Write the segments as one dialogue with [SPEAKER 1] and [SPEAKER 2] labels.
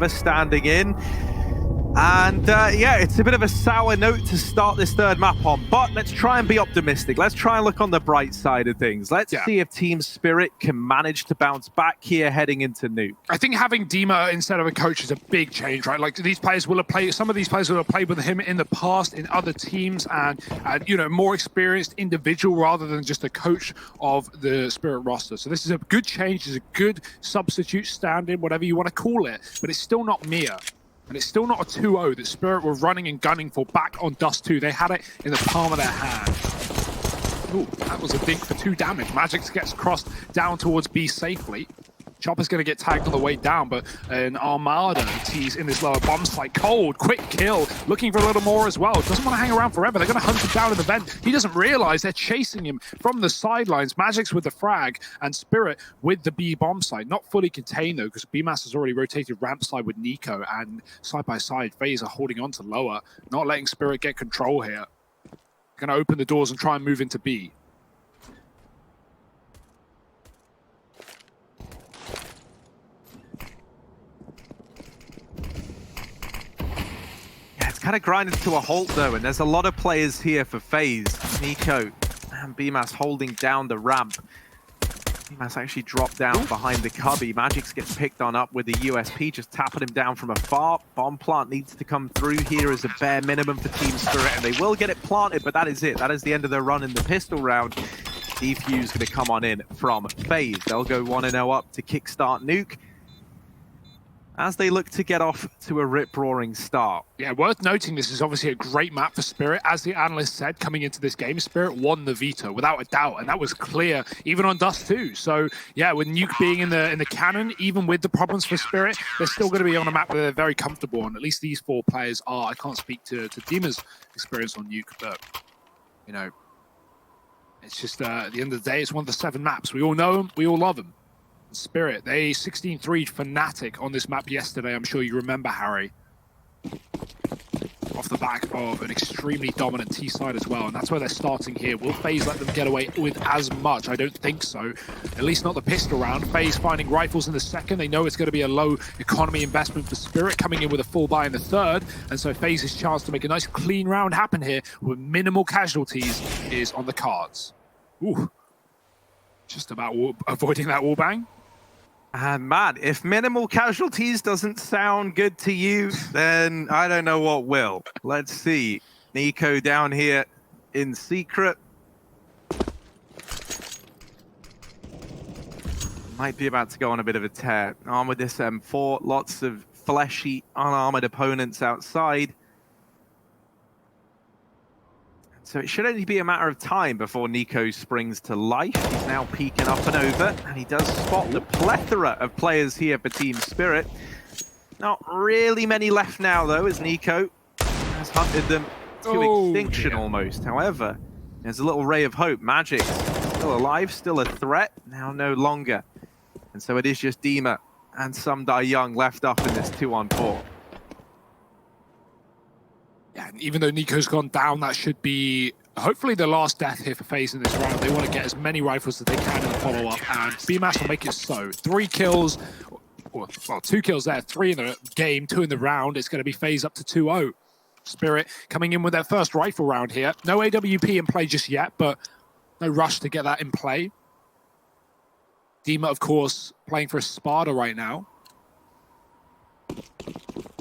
[SPEAKER 1] standing in. And yeah, it's a bit of a sour note to start this third map on, but let's try and be optimistic. Let's try and look on the bright side of things. Let's see if Team Spirit can manage to bounce back here heading into Nuke.
[SPEAKER 2] I think having Dima instead of a coach is a big change, right? Like these players will have played, some of these players will have played with him in the past in other teams, and you know, more experienced individual rather than just a coach of the Spirit roster. So this is a good change, it's a good substitute stand-in, whatever you want to call it, but it's still not Mia. And it's still not a 2-0 that Spirit were running and gunning for back on Dust 2. They had it in the palm of their hand. Ooh, that was a dink for 2 damage. Magic gets crossed down towards B safely. Chopper's going to get tagged on the way down, but an Armada tees in this lower bomb site. Cold, quick kill, looking for a little more as well. Doesn't want to hang around forever. They're going to hunt him down in the vent. He doesn't realize they're chasing him from the sidelines. Magic's with the frag and Spirit with the B bomb site. Not fully contained though, because BMAS has already rotated ramp side with Nico, and side by side, FaZe are holding on to lower, not letting Spirit get control here. Going to open the doors and try and move into B.
[SPEAKER 1] Kind of grinded to a halt though, and there's a lot of players here for FaZe. Nico and BMAS holding down the ramp. BMAS actually dropped down behind the cubby. Magix gets picked on up with the USP, just tapping him down from afar. Bomb plant needs to come through here as a bare minimum for Team Spirit, and they will get it planted, but that is it. That is the end of their run in the pistol round. Defuse going to come on in from FaZe. They'll go 1-0 up to kickstart Nuke, as they look to get off to a rip-roaring start.
[SPEAKER 2] Yeah, worth noting, this is obviously a great map for Spirit. As the analyst said, coming into this game, Spirit won the veto, without a doubt, and that was clear, even on Dust 2. So, yeah, with Nuke being in the cannon, even with the problems for Spirit, they're still going to be on a map where they're very comfortable, and at least these 4 players are. I can't speak to Dima's experience on Nuke, but, you know, it's just, at the end of the day, it's one of the 7 maps. We all know them, we all love them. Spirit, they 16-3'd Fnatic on this map yesterday. I'm sure you remember, Harry. Off the back of an extremely dominant T side as well, and that's where they're starting here. Will FaZe let them get away with as much? I don't think so. At least not the pistol round. FaZe finding rifles in the second. They know it's going to be a low economy investment for Spirit, coming in with a full buy in the third, and so FaZe's chance to make a nice clean round happen here with minimal casualties is on the cards. Ooh. Just about avoiding that wallbang.
[SPEAKER 1] And man, if minimal casualties doesn't sound good to you, then I don't know what will. Let's see. Nico down here in secret. Might be about to go on a bit of a tear. On with this M4, lots of fleshy, unarmored opponents outside. So it should only be a matter of time before Nico springs to life. He's now peeking up and over, and he does spot the plethora of players here for Team Spirit. Not really many left now, though, as Nico has hunted them to extinction almost. However, there's a little ray of hope. Magic still alive, still a threat, now no longer. And so it is just Dima and Sumdai Young left up in this 2-on-4.
[SPEAKER 2] Yeah, and even though Nico's gone down, that should be hopefully the last death here for FaZe in this round. They want to get as many rifles as they can in the follow-up, and BMAS will make it so. 3 kills, well, 2 kills there, 3 in the game, 2 in the round. It's going to be FaZe up to 2-0. Spirit coming in with their first rifle round here. No AWP in play just yet, but no rush to get that in play. Dima, of course, playing for a Sparta right now.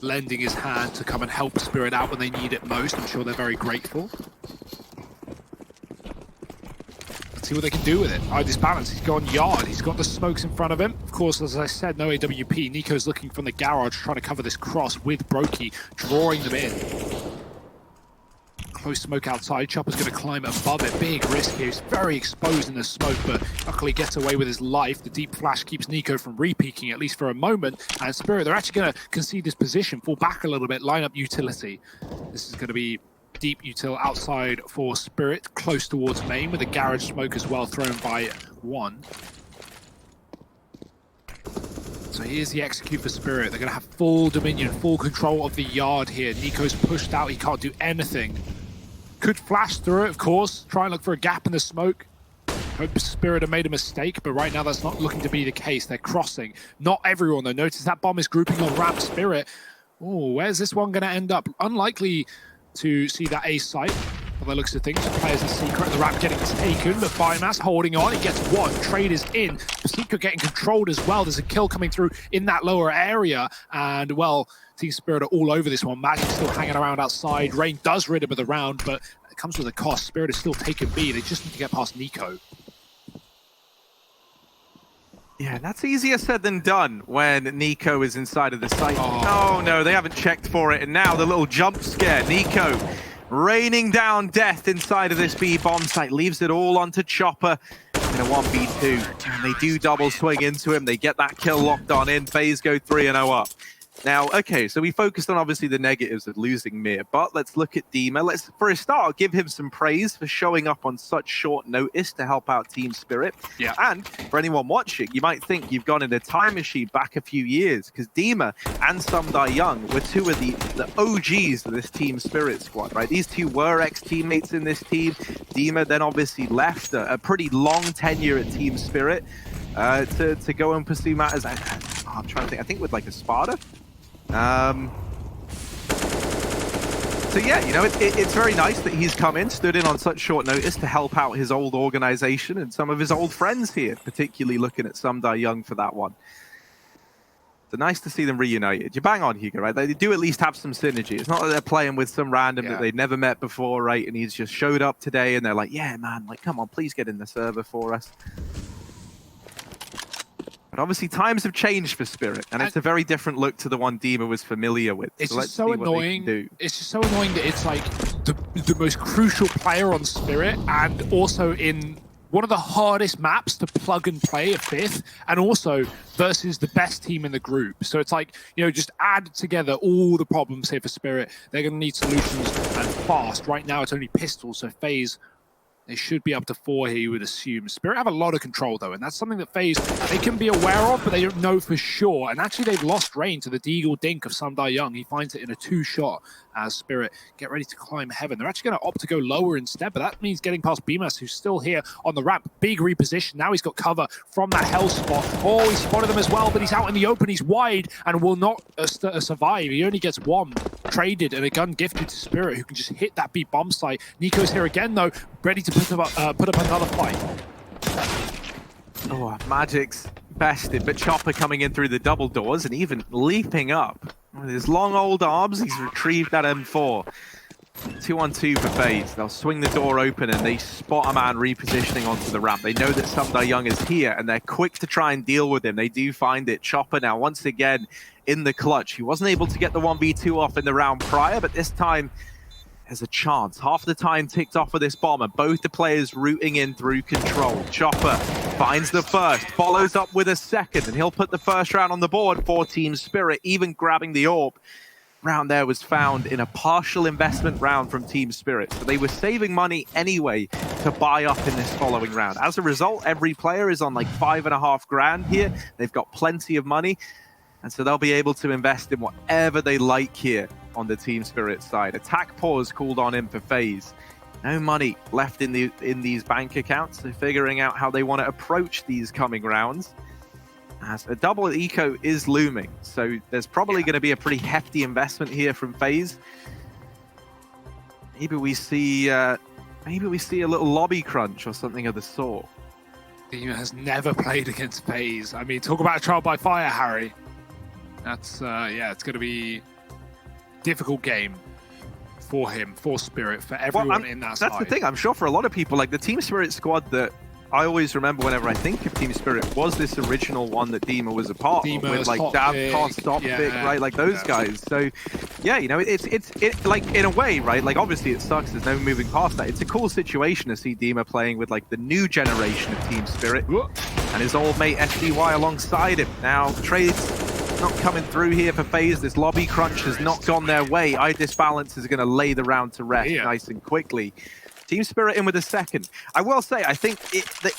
[SPEAKER 2] Lending his hand to come and help Spirit out when they need it most. I'm sure they're very grateful. Let's see what they can do with it. Oh, this balance, he's gone yard. He's got the smokes in front of him. Of course, as I said, no AWP. Nico's looking from the garage, trying to cover this cross with Brokey, drawing them in. Close smoke outside. Chopper's going to climb above it. Big risk here. He's very exposed in the smoke, but luckily gets away with his life. The deep flash keeps Nico from re-peeking, at least for a moment. And Spirit, they're actually going to concede this position, fall back a little bit, line up utility. This is going to be deep util outside for Spirit, close towards main, with a garage smoke as well thrown by 1. So here's the execute for Spirit. They're going to have full dominion, full control of the yard here. Nico's pushed out. He can't do anything. Could flash through it, of course. Try and look for a gap in the smoke. Hope Spirit have made a mistake, but right now that's not looking to be the case. They're crossing. Not everyone, though. Notice that bomb is grouping on ramp. Spirit. Oh, where's this one going to end up? Unlikely to see that A site. By the looks of things, players in Secret, the ramp getting taken, but Biomass holding on. He gets one. Trade is in. Secret getting controlled as well. There's a kill coming through in that lower area. And, well, Team Spirit are all over this one. Magic still hanging around outside. Rain does rid him of the round, but it comes with a cost. Spirit is still taking B. They just need to get past Nico.
[SPEAKER 1] Yeah, that's easier said than done when Nico is inside of the site. Oh no, they haven't checked for it. And now the little jump scare. Nico raining down death inside of this B bomb site. Leaves it all onto Chopper in a 1v2. And they do double swing into him. They get that kill locked on in. FaZe go 3-0 up. Now, okay, so we focused on obviously the negatives of losing Mir, but let's look at Dima. Let's, for a start, give him some praise for showing up on such short notice to help out Team Spirit.
[SPEAKER 2] Yeah.
[SPEAKER 1] And for anyone watching, you might think you've gone in a time machine back a few years, because Dima and Sumdai Young were two of the OGs of this Team Spirit squad, right? These two were ex-teammates in this team. Dima then obviously left a pretty long tenure at Team Spirit to go and pursue matters. I'm trying to think, I think with like a Sparta. So yeah, you know, it's very nice that he's come in, stood in on such short notice to help out his old organization and some of his old friends here, particularly looking at Sumdai Young for that one. So nice to see them reunited. You bang on, Hugo, right? They do at least have some synergy. It's not that they're playing with some random that they've never met before, right? And he's just showed up today and they're like, yeah, man, like, come on, please get in the server for us. But obviously times have changed for Spirit, and it's a very different look to the one Dima was familiar with.
[SPEAKER 2] It's
[SPEAKER 1] so
[SPEAKER 2] just so annoying. It's just so annoying that it's like the most crucial player on Spirit, and also in one of the hardest maps to plug and play a fifth, and also versus the best team in the group. So it's like, you know, just add together all the problems here for Spirit. They're going to need solutions and fast. Right now it's only pistols, so FaZe, they should be up to 4 here, you would assume. Spirit have a lot of control, though, and that's something that FaZe, they can be aware of, but they don't know for sure. And actually, they've lost Rain to the Deagle Dink of Sumdai Young. He finds it in a 2-shot as Spirit get ready to climb heaven. They're actually going to opt to go lower instead, but that means getting past Bemas, who's still here on the ramp. Big reposition. Now he's got cover from that hell spot. Oh, he spotted them as well, but he's out in the open. He's wide and will not survive. He only gets one traded and a gun gifted to Spirit, who can just hit that B bomb site. Nico's here again, though, ready to put up another fight.
[SPEAKER 1] Oh, Magic's bested, but Chopper coming in through the double doors and even leaping up. With his long old arms, he's retrieved that M4. 2-on-2 for FaZe. They'll swing the door open and they spot a man repositioning onto the ramp. They know that Sumdai Young is here and they're quick to try and deal with him. They do find it. Chopper now once again in the clutch. He wasn't able to get the 1v2 off in the round prior, but this time there's a chance. Half the time ticked off for this bomber. Both the players rooting in through control. Chopper finds the first, follows up with a second, and he'll put the first round on the board for Team Spirit, even grabbing the AWP. Round there was found in a partial investment round from Team Spirit. So they were saving money anyway to buy up in this following round. As a result, every player is on like $5.5 grand here. They've got plenty of money. And so they'll be able to invest in whatever they like here on the Team Spirit side. Attack pause called on in for FaZe. No money left in these bank accounts. So figuring out how they want to approach these coming rounds. As a double eco is looming, so there's probably going to be a pretty hefty investment here from FaZe. Maybe we see a little lobby crunch or something of the sort.
[SPEAKER 2] Dima has never played against FaZe. I mean, talk about a trial by fire, Harry. That's yeah, it's going to be a difficult game for him, for Spirit, for everyone in that side.
[SPEAKER 1] That's the thing. I'm sure for a lot of people, like the Team Spirit squad that I always remember whenever I think of Team Spirit was this original one that Dima was a part of, with like Dav, Cost, Optic, right? Like those guys. So yeah, you know, it's like in a way, right? Like obviously it sucks. There's no moving past that. It's a cool situation to see Dima playing with like the new generation of Team Spirit and his old mate SDY alongside him. Now trades not coming through here for FaZe. This lobby crunch has not gone their way. Disbalance is going to lay the round to rest nice and quickly. Team Spirit in with a second. I will say, I think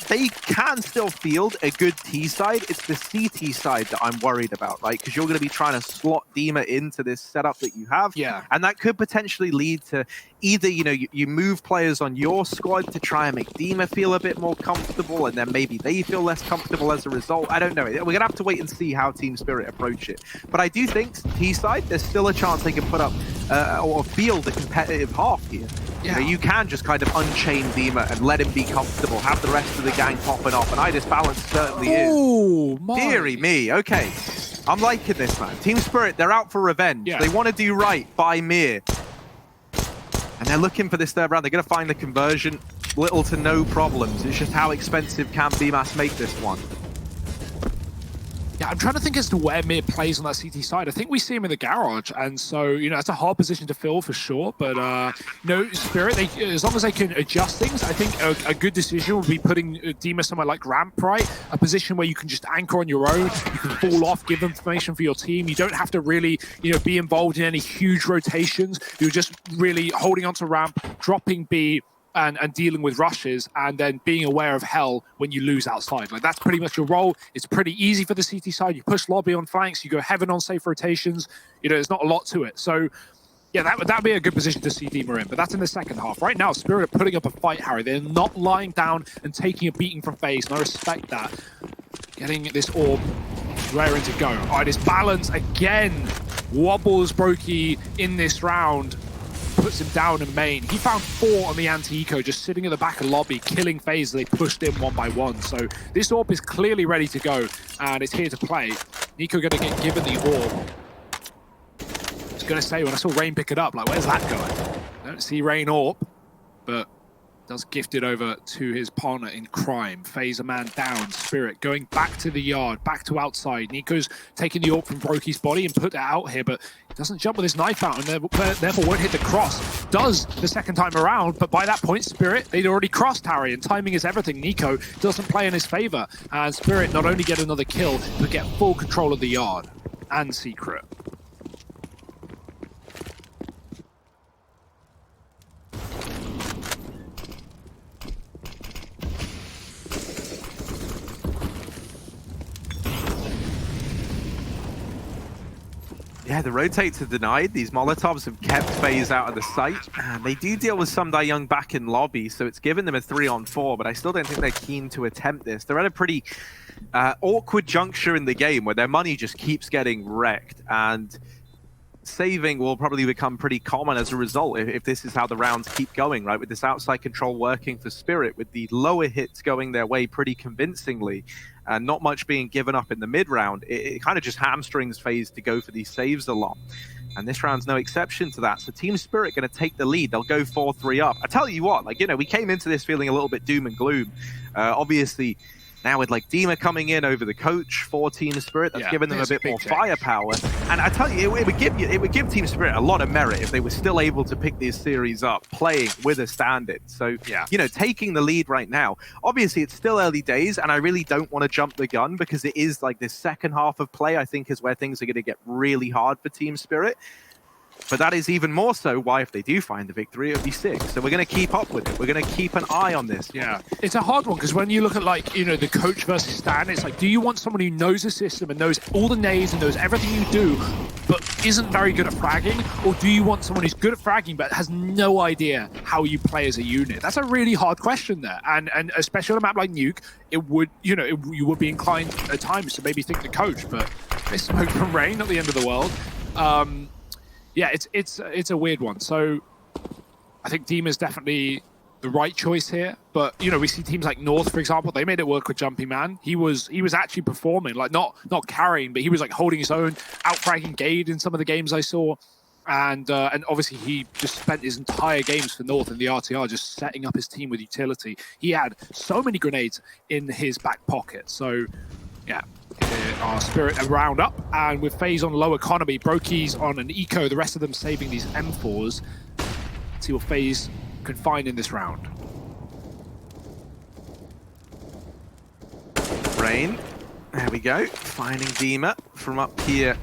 [SPEAKER 1] they can still field a good T side. It's the CT side that I'm worried about, right? Because you're going to be trying to slot Dima into this setup that you have.
[SPEAKER 2] Yeah.
[SPEAKER 1] And that could potentially lead to either, you move players on your squad to try and make Dima feel a bit more comfortable, and then maybe they feel less comfortable as a result. I don't know. We're going to have to wait and see how Team Spirit approach it. But I do think T side, there's still a chance they can put up or field a competitive half here.
[SPEAKER 2] Yeah.
[SPEAKER 1] You can just kind of unchain Dima and let him be comfortable, have the rest of the gang popping off, and Idis balance certainly is. Deary me, okay. I'm liking this, man. Team Spirit, they're out for revenge.
[SPEAKER 2] Yeah.
[SPEAKER 1] They want to do right by Mir. And they're looking for this third round. They're going to find the conversion. Little to no problems. It's just how expensive can BMAS make this one.
[SPEAKER 2] Yeah, I'm trying to think as to where Mir plays on that CT side. I think we see him in the garage, and so, it's a hard position to fill for sure, but, Spirit, as long as they can adjust things, I think a good decision would be putting Dima somewhere like ramp, right? A position where you can just anchor on your own, you can fall off, give information for your team. You don't have to really, be involved in any huge rotations. You're just really holding onto ramp, dropping B, and dealing with rushes, and then being aware of hell when you lose outside. Like, that's pretty much your role. It's pretty easy for the CT side. You push lobby on flanks, you go heaven on safe rotations. There's not a lot to it. So, yeah, that'd be a good position to see Dima in, but that's in the second half. Right now, Spirit are putting up a fight, Harry. They're not lying down and taking a beating from FaZe, and I respect that. Getting this orb raring to go. All right, this balance again wobbles Brokey in this round. Puts him down in main. He found 4 on the anti-eco, just sitting at the back of lobby, killing FaZe. They pushed him one by one. So this orb is clearly ready to go, and it's here to play. Nico going to get given the orb. I was going to say, when I saw Rain pick it up, like, where's that going? I don't see Rain orb, but does gift it over to his partner in crime. FaZe a man down. Spirit going back to the yard, back to outside. Nico's taking the orb from Brokey's body and put it out here, but doesn't jump with his knife out and therefore won't hit the cross. Does the second time around, but by that point, Spirit, they'd already crossed Harry, and timing is everything. Nico doesn't play in his favor, and Spirit not only get another kill, but get full control of the yard and Secret.
[SPEAKER 1] Yeah, the rotates are denied. These Molotovs have kept FaZe out of the sight. And they do deal with some Young back in lobby, so it's given them a 3-on-4, but I still don't think they're keen to attempt this. They're at a pretty awkward juncture in the game where their money just keeps getting wrecked, and saving will probably become pretty common as a result if this is how the rounds keep going, right? With this outside control working for Spirit, with the lower hits going their way pretty convincingly, and not much being given up in the mid round, it kind of just hamstrings FaZe to go for these saves a lot. And this round's no exception to that. So Team Spirit going to take the lead. They'll go 4-3 up. I tell you what, we came into this feeling a little bit doom and gloom. Obviously, now with Dima coming in over the coach for Team Spirit, that's given them a bit more firepower. And I tell you, it would give Team Spirit a lot of merit if they were still able to pick this series up, playing with a stand-in. So, taking the lead right now. Obviously, it's still early days, and I really don't want to jump the gun, because it is this second half of play, I think, is where things are going to get really hard for Team Spirit. But that is even more so why, if they do find the victory, it would be sick. So we're going to keep up with it. We're going to keep an eye on this.
[SPEAKER 2] Yeah, it's a hard one, because when you look at the coach versus Stan, it's do you want someone who knows the system and knows all the nades and knows everything you do, but isn't very good at fragging? Or do you want someone who's good at fragging but has no idea how you play as a unit? That's a really hard question there. And especially on a map like Nuke, it would, you would be inclined at times to maybe think the coach, but it's smoke from Rain, not the end of the world. Yeah, it's a weird one. So I think Dima's definitely the right choice here. But we see teams like North, for example, they made it work with Jumpy Man. He was actually performing, not carrying, but he was holding his own, out-fragging Gade in some of the games I saw. And obviously he just spent his entire games for North in the RTR just setting up his team with utility. He had so many grenades in his back pocket. So yeah. Our Spirit a round up, and with FaZe on low economy, Brokey's on an eco, the rest of them saving these M4s. Let's see what FaZe can find in this round.
[SPEAKER 1] Rain, there we go, finding Dima from up here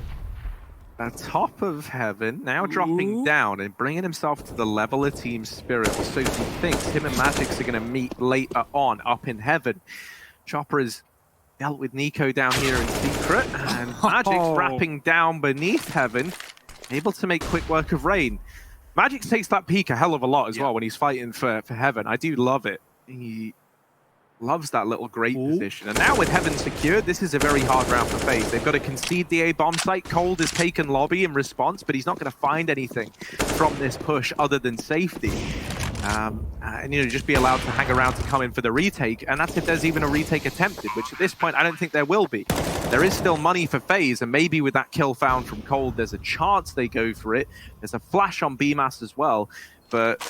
[SPEAKER 1] at top of heaven, now dropping down and bringing himself to the level of Team Spirit. So he thinks him and Magix are going to meet later on up in heaven. Chopper has dealt with Nico down here in secret, and Magix wrapping down beneath heaven, able to make quick work of Rain. Magix takes that peak a hell of a lot as well when he's fighting for heaven. I do love it. He loves that little great position. And now with heaven secured, this is a very hard round for FaZe. They've got to concede the A bomb site. Cold has taken lobby in response, but he's not going to find anything from this push other than safety. And just be allowed to hang around to come in for the retake. And that's if there's even a retake attempted, which at this point I don't think there will be. There is still money for FaZe, and maybe with that kill found from Cold, there's a chance they go for it. There's a flash on BMAS as well. But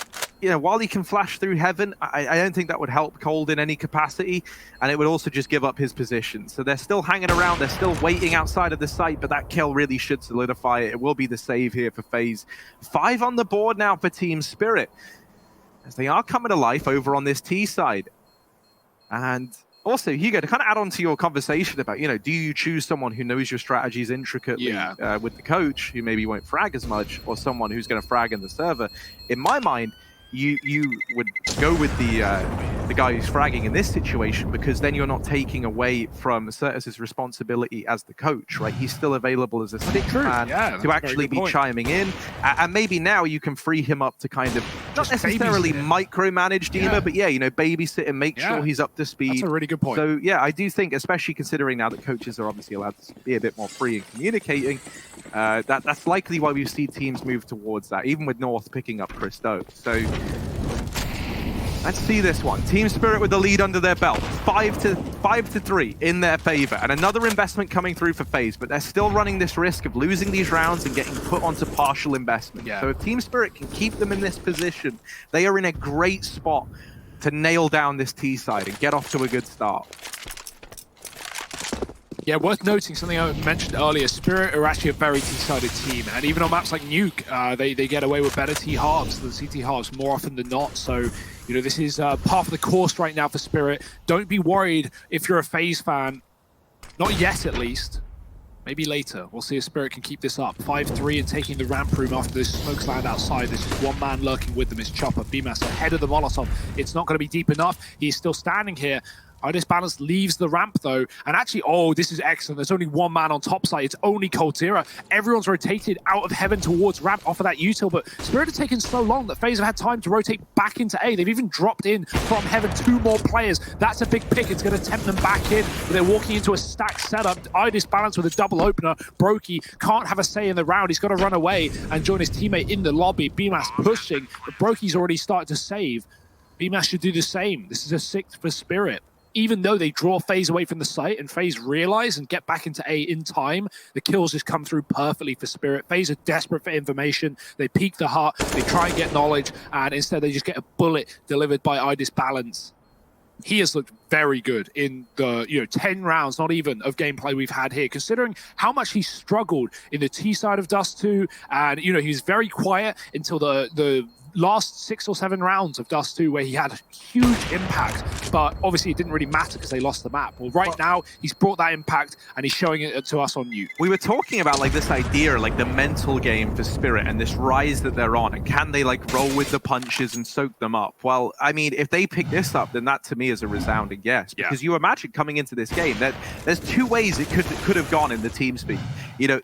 [SPEAKER 1] while he can flash through heaven, I don't think that would help Cold in any capacity, and it would also just give up his position. So they're still hanging around, they're still waiting outside of the site, but that kill really should solidify it. It will be the save here for FaZe. 5 on the board now for Team Spirit, as they are coming to life over on this T side. And also, Hugo, to kind of add on to your conversation about, do you choose someone who knows your strategies intricately with the coach, who maybe won't frag as much, or someone who's going to frag in the server? In my mind, you would go with the guy who's fragging in this situation, because then you're not taking away from Certus's responsibility as the coach, right? He's still available as a stick man to actually be chiming in, and maybe now you can free him up to kind of not necessarily micromanage Dima, but babysit and make sure he's up to speed.
[SPEAKER 2] That's a really good point.
[SPEAKER 1] So I do think, especially considering now that coaches are obviously allowed to be a bit more free in communicating, that's likely why we've seen teams move towards that, even with North picking up Christo. So let's see this one. Team Spirit with the lead under their belt. 5-3 in their favor. And another investment coming through for FaZe, but they're still running this risk of losing these rounds and getting put onto partial investment. So if Team Spirit can keep them in this position, they are in a great spot to nail down this T side and get off to a good start.
[SPEAKER 2] Yeah, worth noting something I mentioned earlier. Spirit are actually a very T-sided team, and even on maps like Nuke, they get away with better T-halves than CT halves more often than not. So, this is part of the course right now for Spirit. Don't be worried if you're a FaZe fan. Not yet, at least. Maybe later. We'll see if Spirit can keep this up. 5-3 and taking the ramp room after this smokes land outside. There's just one man lurking with them. It's Chopper. BMAS ahead of the Molotov. It's not going to be deep enough. He's still standing here. Balance leaves the ramp though, and actually, this is excellent. There's only one man on top side. It's only Coldzera. Everyone's rotated out of heaven towards ramp off of that util, but Spirit have taken so long that FaZe have had time to rotate back into A. They've even dropped in from heaven 2 more players. That's a big pick. It's going to tempt them back in, but they're walking into a stacked setup. Balance with a double opener. Brokey can't have a say in the round. He's got to run away and join his teammate in the lobby. BMAS pushing, but Brokey's already started to save. BMAS should do the same. This is a 6th for Spirit. Even though they draw FaZe away from the site and FaZe realize and get back into A in time, the kills just come through perfectly for Spirit. FaZe are desperate for information. They peek the heart, they try and get knowledge, and instead they just get a bullet delivered by Balance. He has looked very good in the 10 rounds, not even, of gameplay we've had here, considering how much he struggled in the T side of Dust 2, and he was very quiet until the last 6 or 7 rounds of Dust 2 where he had a huge impact, but obviously it didn't really matter because they lost the map. Well, right now, he's brought that impact and he's showing it to us on Nuke.
[SPEAKER 1] We were talking about this idea, the mental game for Spirit and this rise that they're on, and can they roll with the punches and soak them up? Well, I mean, if they pick this up, then that to me is a resounding yes, because you imagine coming into this game that there's 2 ways it could have gone in the team speak.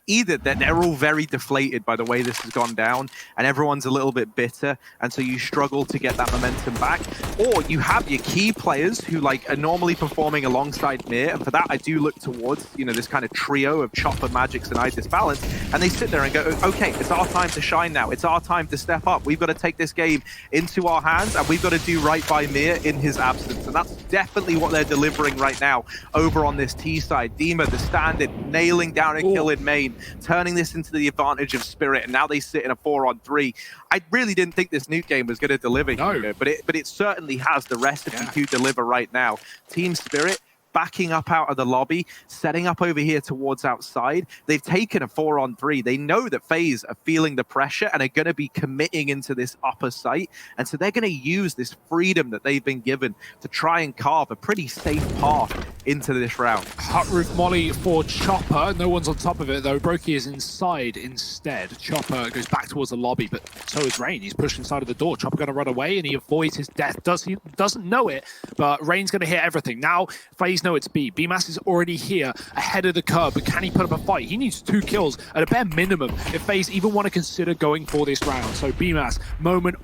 [SPEAKER 1] Either that they're all very deflated by the way this has gone down and everyone's a little bit bitter, and so you struggle to get that momentum back, or you have your key players who are normally performing alongside Mir, and for that I do look towards this kind of trio of Chopper, Magix, and Balance, and they sit there and go, okay, it's our time to shine now, it's our time to step up, we've got to take this game into our hands, and we've got to do right by Mir in his absence, and that's definitely what they're delivering right now over on this T side. Dima, the stand-in, nailing down a kill in main, turning this into the advantage of Spirit, and now they sit in a 4-on-3. I really didn't think this Nuke game was going to deliver here, but it certainly has the recipe to deliver right now. Team Spirit backing up out of the lobby, setting up over here towards outside. They've taken a 4-on-3. They know that FaZe are feeling the pressure and are going to be committing into this upper site. And so they're going to use this freedom that they've been given to try and carve a pretty safe path into this round.
[SPEAKER 2] Hut roof molly for Chopper. No one's on top of it though. Brokey is inside instead. Chopper goes back towards the lobby, but so is Rain. He's pushed inside of the door. Chopper going to run away and he avoids his death. He doesn't know it, but Rain's going to hit everything. Now FaZe know it's B. BMAS is already here ahead of the curve, but can he put up a fight? He needs 2 kills at a bare minimum if FaZe even want to consider going for this round. So BMAS, moment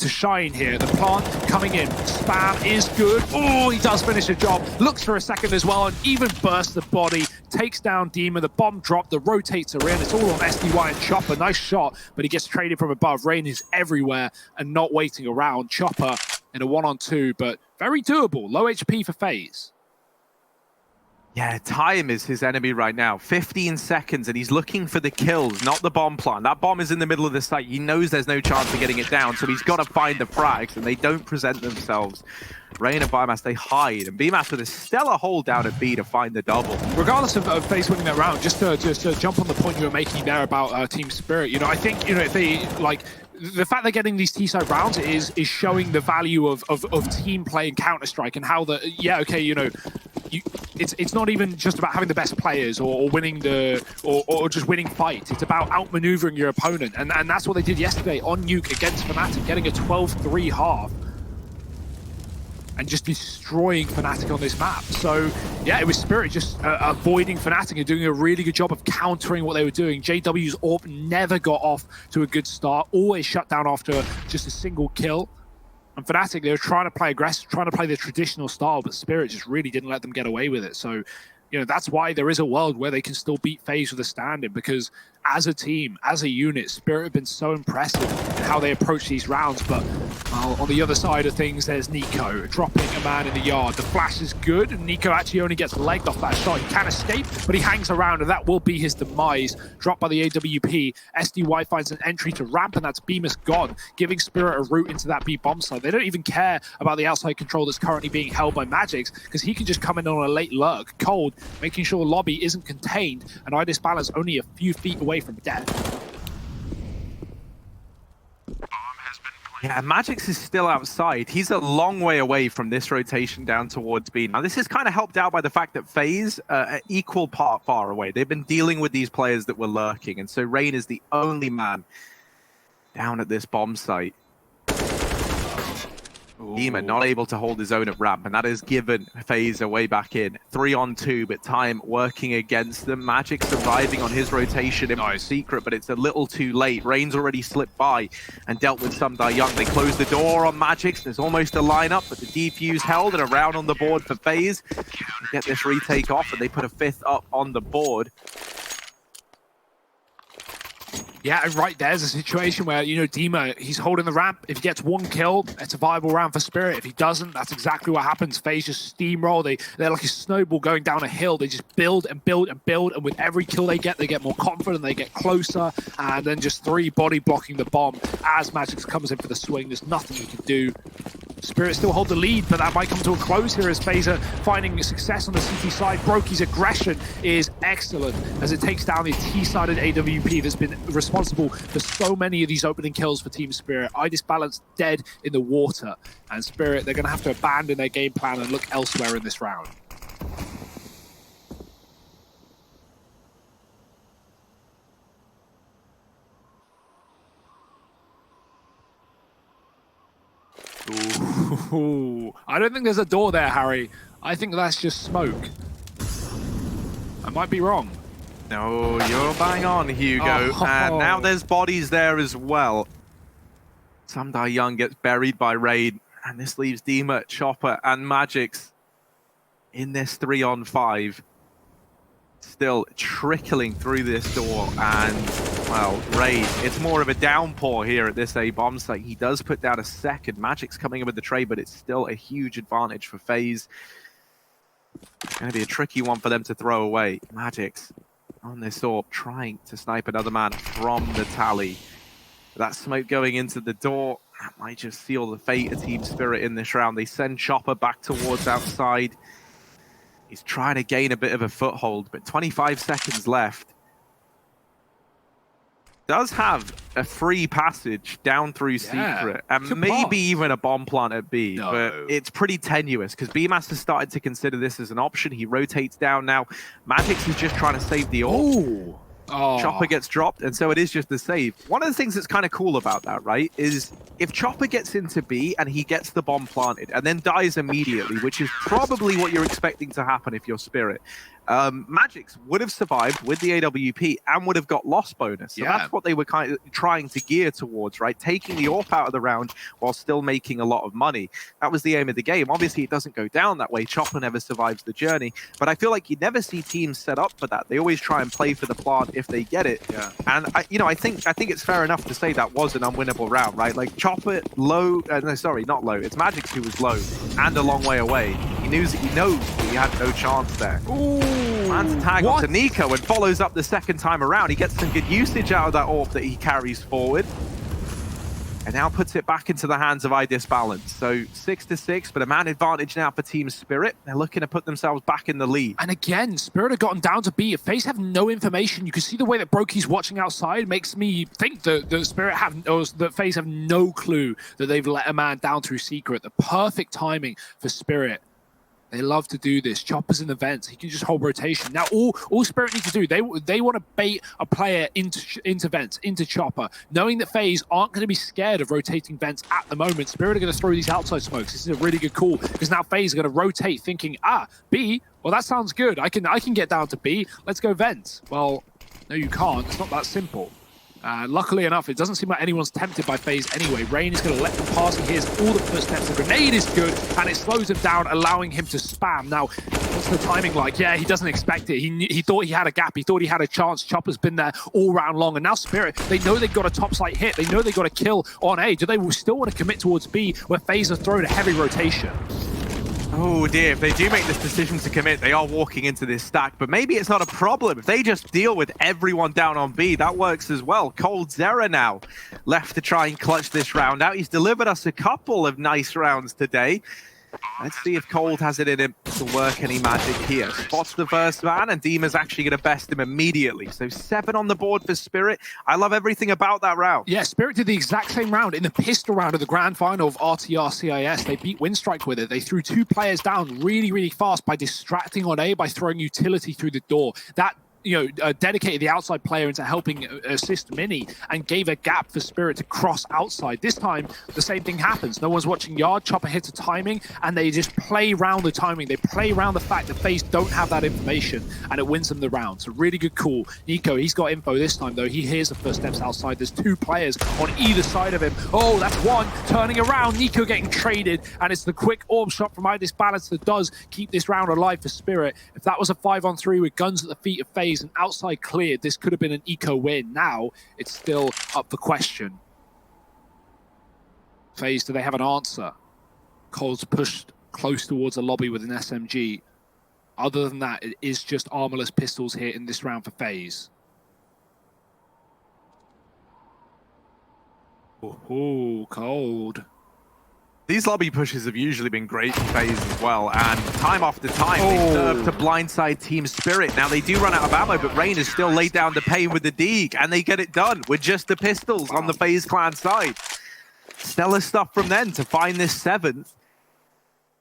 [SPEAKER 2] to shine here. The plant coming in. Spam is good. Oh, he does finish the job. Looks for a second as well and even bursts the body. Takes down Demon. The bomb dropped. The rotates are in. It's all on SDY and Chopper. Nice shot, but he gets traded from above. Rain is everywhere and not waiting around. Chopper in a 1-on-2, but very doable. Low HP for FaZe.
[SPEAKER 1] Yeah, time is his enemy right now. 15 seconds, and he's looking for the kills, not the bomb plant. That bomb is in the middle of the site. He knows there's no chance of getting it down, so he's got to find the frags, and they don't present themselves. Rain and BMAS, they hide, and BMAS with a stellar hold down at B to find the double.
[SPEAKER 2] Regardless of FaZe winning that round, just to jump on the point you were making there about Team Spirit, you know, I think, you know, if they, like, the fact they're getting these T-side rounds is showing the value of team play in Counter-Strike and how the, yeah, okay, you know, it's not even just about having the best players or winning or just winning fights. It's about outmaneuvering your opponent, and that's what they did yesterday on Nuke against Fnatic, getting a 12-3 half and just destroying Fnatic on this map. So yeah, it was Spirit just avoiding Fnatic and doing a really good job of countering what they were doing. JW's AWP never got off to a good start, always shut down after just a single kill. And Fnatic, they were trying to play aggressive, trying to play the traditional style, but Spirit just really didn't let them get away with it. So, you know, that's why there is a world where they can still beat FaZe with a stand-in, because as a team, as a unit, Spirit have been so impressive in how they approach these rounds. But well, on the other side of things, there's Nico dropping a man in the yard. The flash is good, and Nico actually only gets legged off that shot. He can escape, but he hangs around, and that will be his demise. Dropped by the AWP. SDY finds an entry to ramp, and that's BMAS gone, giving Spirit a route into that B bomb site. They don't even care about the outside control that's currently being held by Magix, because he can just come in on a late lurk, cold, making sure lobby isn't contained, and I Balance only a few feet away from death.
[SPEAKER 1] Yeah, Magix is still outside. He's a long way away from this rotation down towards B. Now, this is kind of helped out by the fact that FaZe are equal part far away. They've been dealing with these players that were lurking, and so Rain is the only man down at this bomb site. Demon not able to hold his own at ramp, and that has given FaZe a way back in. 3-on-2, but time working against them. Magic surviving on his rotation in secret, but it's a little too late. Rain's already slipped by and dealt with some Young. They close the door on Magic. There's almost a lineup, but the defuse held and a round on the board for FaZe. They get this retake off, and they put a 5th up on the board.
[SPEAKER 2] Yeah, and right there's a situation where, you know, Dima, he's holding the ramp. If he gets 1 kill, it's a viable round for Spirit. If he doesn't, that's exactly what happens. FaZe just steamroll. They're like a snowball going down a hill. They just build and build and build, and with every kill they get more confident, they get closer, and then just 3 body blocking the bomb as Magix comes in for the swing. There's nothing you can do. Spirit still hold the lead, but that might come to a close here as FaZe are finding success on the CT side. Brokey's aggression is excellent as it takes down the T-sided AWP that's been responsible for so many of these opening kills for Team Spirit. Balance dead in the water, and Spirit, they're going to have to abandon their game plan and look elsewhere in this round. Ooh. I don't think there's a door there, Harry. I think that's just smoke. I might be wrong.
[SPEAKER 1] No, you're bang on, Hugo. Oh. And now there's bodies there as well. Young gets buried by Raid, and this leaves Dima, Chopper, and Magix in this 3-on-5. Still trickling through this door, and well, Raid, it's more of a downpour here at this A bomb site. He does put down a second. Magic's coming in with the trade, but it's still a huge advantage for FaZe. It's going to be a tricky one for them to throw away. Magic's on this AWP, trying to snipe another man from the tally. That smoke going into the door, that might just seal the fate of Team Spirit in this round. They send Chopper back towards outside. He's trying to gain a bit of a foothold, but 25 seconds left. Does have a free passage down through Secret, and maybe even a bomb plant at B, but it's pretty tenuous because B-Mas has started to consider this as an option. He rotates down now. Magix is just trying to save the ult. Chopper gets dropped, and so it is just the save. One of the things that's kind of cool about that, right, is if Chopper gets into B and he gets the bomb planted and then dies immediately, which is probably what you're expecting to happen if you're Spirit, Magix would have survived with the AWP and would have got loss bonus. So that's what they were kind of trying to gear towards, right? Taking the AWP out of the round while still making a lot of money. That was the aim of the game. Obviously, it doesn't go down that way. Chopper never survives the journey. But I feel like you never see teams set up for that. They always try and play for the plant if they get it. And I think it's fair enough to say that was an unwinnable round, right? Like Chopper low, no, sorry, not low. It's Magix who was low and a long way away. He knows that he had no chance there. Plans to tag onto Nico and follows up the second time around. He gets some good usage out of that AWP that he carries forward. And now puts it back into the hands of iDisbalance. So 6-6, but a man advantage now for Team Spirit. They're looking to put themselves back in the lead.
[SPEAKER 2] And again, Spirit have gotten down to B. If FaZe have no information, you can see the way that Brokey's watching outside makes me think that that FaZe have no clue that they've let a man down through Secret. The perfect timing for Spirit. They love to do this. Chopper's in the vents. He can just hold rotation. Now, all Spirit need to do, they want to bait a player into vents, into Chopper, knowing that FaZe aren't going to be scared of rotating vents at the moment. Spirit are going to throw these outside smokes. This is a really good call because now FaZe are going to rotate, thinking, B. Well, that sounds good. I can get down to B. Let's go vents. Well, no, you can't. It's not that simple. Luckily enough, it doesn't seem like anyone's tempted by FaZe anyway. Rain is going to let them pass. He hears all the footsteps. The grenade is good, and it slows him down, allowing him to spam. Now, what's the timing like? Yeah, he doesn't expect it. He thought he had a gap. He thought he had a chance. Chopper's been there all round long, and now Spirit, they know they've got a top site hit. They know they've got a kill on A. Do they still want to commit towards B, where FaZe have thrown a heavy rotation?
[SPEAKER 1] Oh dear, if they do make this decision to commit, they are walking into this stack, but maybe it's not a problem. If they just deal with everyone down on B, that works as well. coldzera now left to try and clutch this round out. He's delivered us a couple of nice rounds today. Let's see if Cold has it in him to work any magic here. Spots the first man, and Dima's actually going to best him immediately. So 7 on the board for Spirit. I love everything about that round.
[SPEAKER 2] Yeah, Spirit did the exact same round in the pistol round of the grand final of RTR CIS. They beat Winstrike with it. They threw 2 players down really, really fast by distracting on A, by throwing utility through the door. That dedicated the outside player into helping assist Mini and gave a gap for Spirit to cross outside. This time, the same thing happens. No one's watching Yard. Chopper hits a timing, and they just play around the timing. They play around the fact that FaZe don't have that information, and it wins them the round. So really good call. Nico, he's got info this time, though. He hears the first steps outside. There's 2 players on either side of him. Oh, that's 1 turning around. Nico getting traded, and it's the quick orb shot from iDisbalance that does keep this round alive for Spirit. If that was a 5-on-3 with guns at the feet of FaZe and outside cleared, this could have been an eco win. Now it's still up for question. FaZe, do they have an answer? Cole's pushed close towards the lobby with an SMG. Other than that, it is just armorless pistols here in this round for FaZe. Oh, Cold.
[SPEAKER 1] These lobby pushes have usually been great for FaZe as well, and time after time they serve to blindside Team Spirit. Now they do run out of ammo, but Rain has still laid down the pain with the Deeg, and they get it done with just the pistols on the FaZe clan side. Stellar stuff from them to find this 7th.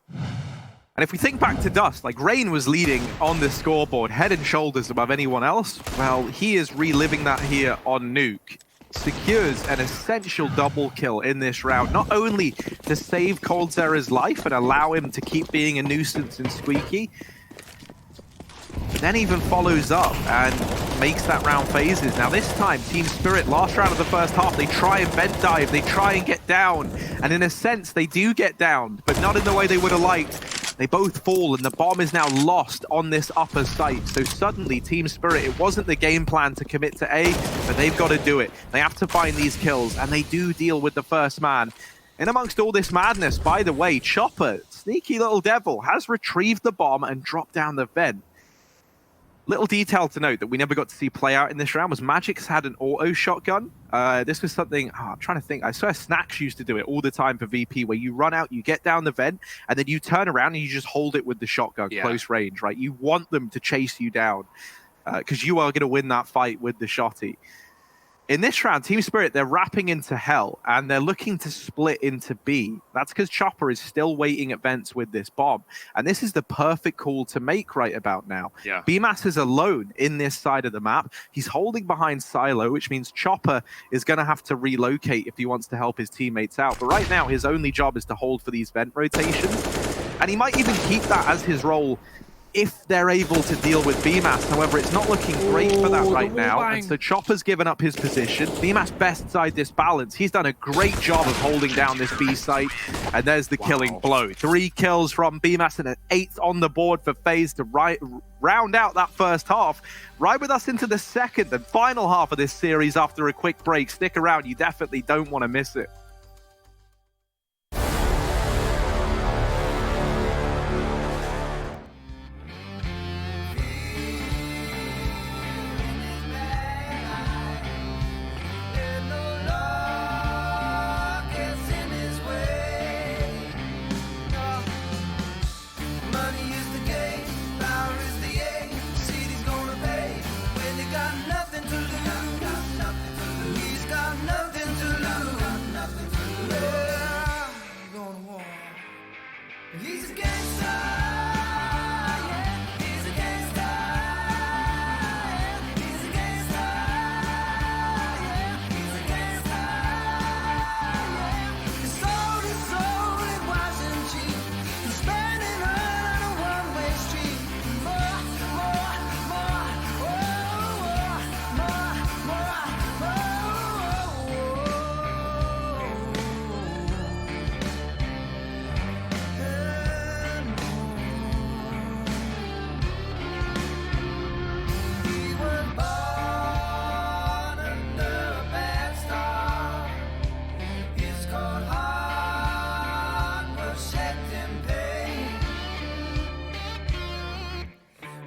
[SPEAKER 1] And if we think back to Dust, like Rain was leading on the scoreboard, head and shoulders above anyone else. Well, he is reliving that here on Nuke. Secures an essential double kill in this round, not only to save coldzera's life and allow him to keep being a nuisance and squeaky, but then even follows up and makes that round FaZe's. Now this time, Team Spirit, last round of the first half, they try and vent dive, they try and get down, and in a sense, they do get down, but not in the way they would have liked. They both fall, and the bomb is now lost on this upper site. So suddenly, Team Spirit, it wasn't the game plan to commit to A, but they've got to do it. They have to find these kills, and they do deal with the first man. In amongst all this madness, by the way, Chopper, sneaky little devil, has retrieved the bomb and dropped down the vent. Little detail to note that we never got to see play out in this round was Magic's had an auto shotgun. This was something, I'm trying to think, I swear Snacks used to do it all the time for VP, where you run out, you get down the vent, and then you turn around and you just hold it with the shotgun, close range, right? You want them to chase you down because you are going to win that fight with the shotty. In this round, Team Spirit, they're wrapping into Hell, and they're looking to split into B. That's because Chopper is still waiting at vents with this bomb. And this is the perfect call to make right about now.
[SPEAKER 2] Yeah.
[SPEAKER 1] BMAS is alone in this side of the map. He's holding behind Silo, which means Chopper is going to have to relocate if he wants to help his teammates out. But right now, his only job is to hold for these vent rotations. And he might even keep that as his role if they're able to deal with BMAS. However, it's not looking great for that right now. And so Chopper's given up his position. BMAS best side this balance. He's done a great job of holding down this B site. And there's the killing blow. 3 kills from BMAS and an 8th on the board for FaZe to round out that first half. Ride with us into the second and final half of this series after a quick break. Stick around. You definitely don't want to miss it.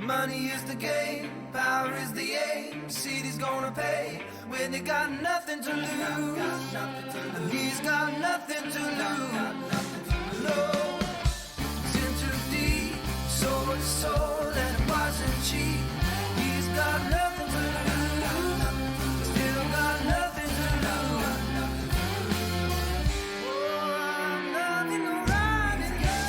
[SPEAKER 3] Money is the game, power is the aim. City's gonna pay when they got nothing to lose. He's got nothing to lose. Low, it's in too deep, soul to soul, and it wasn't cheap. He's got nothing to lose, still got nothing to lose. Oh, I'm nothing to run against.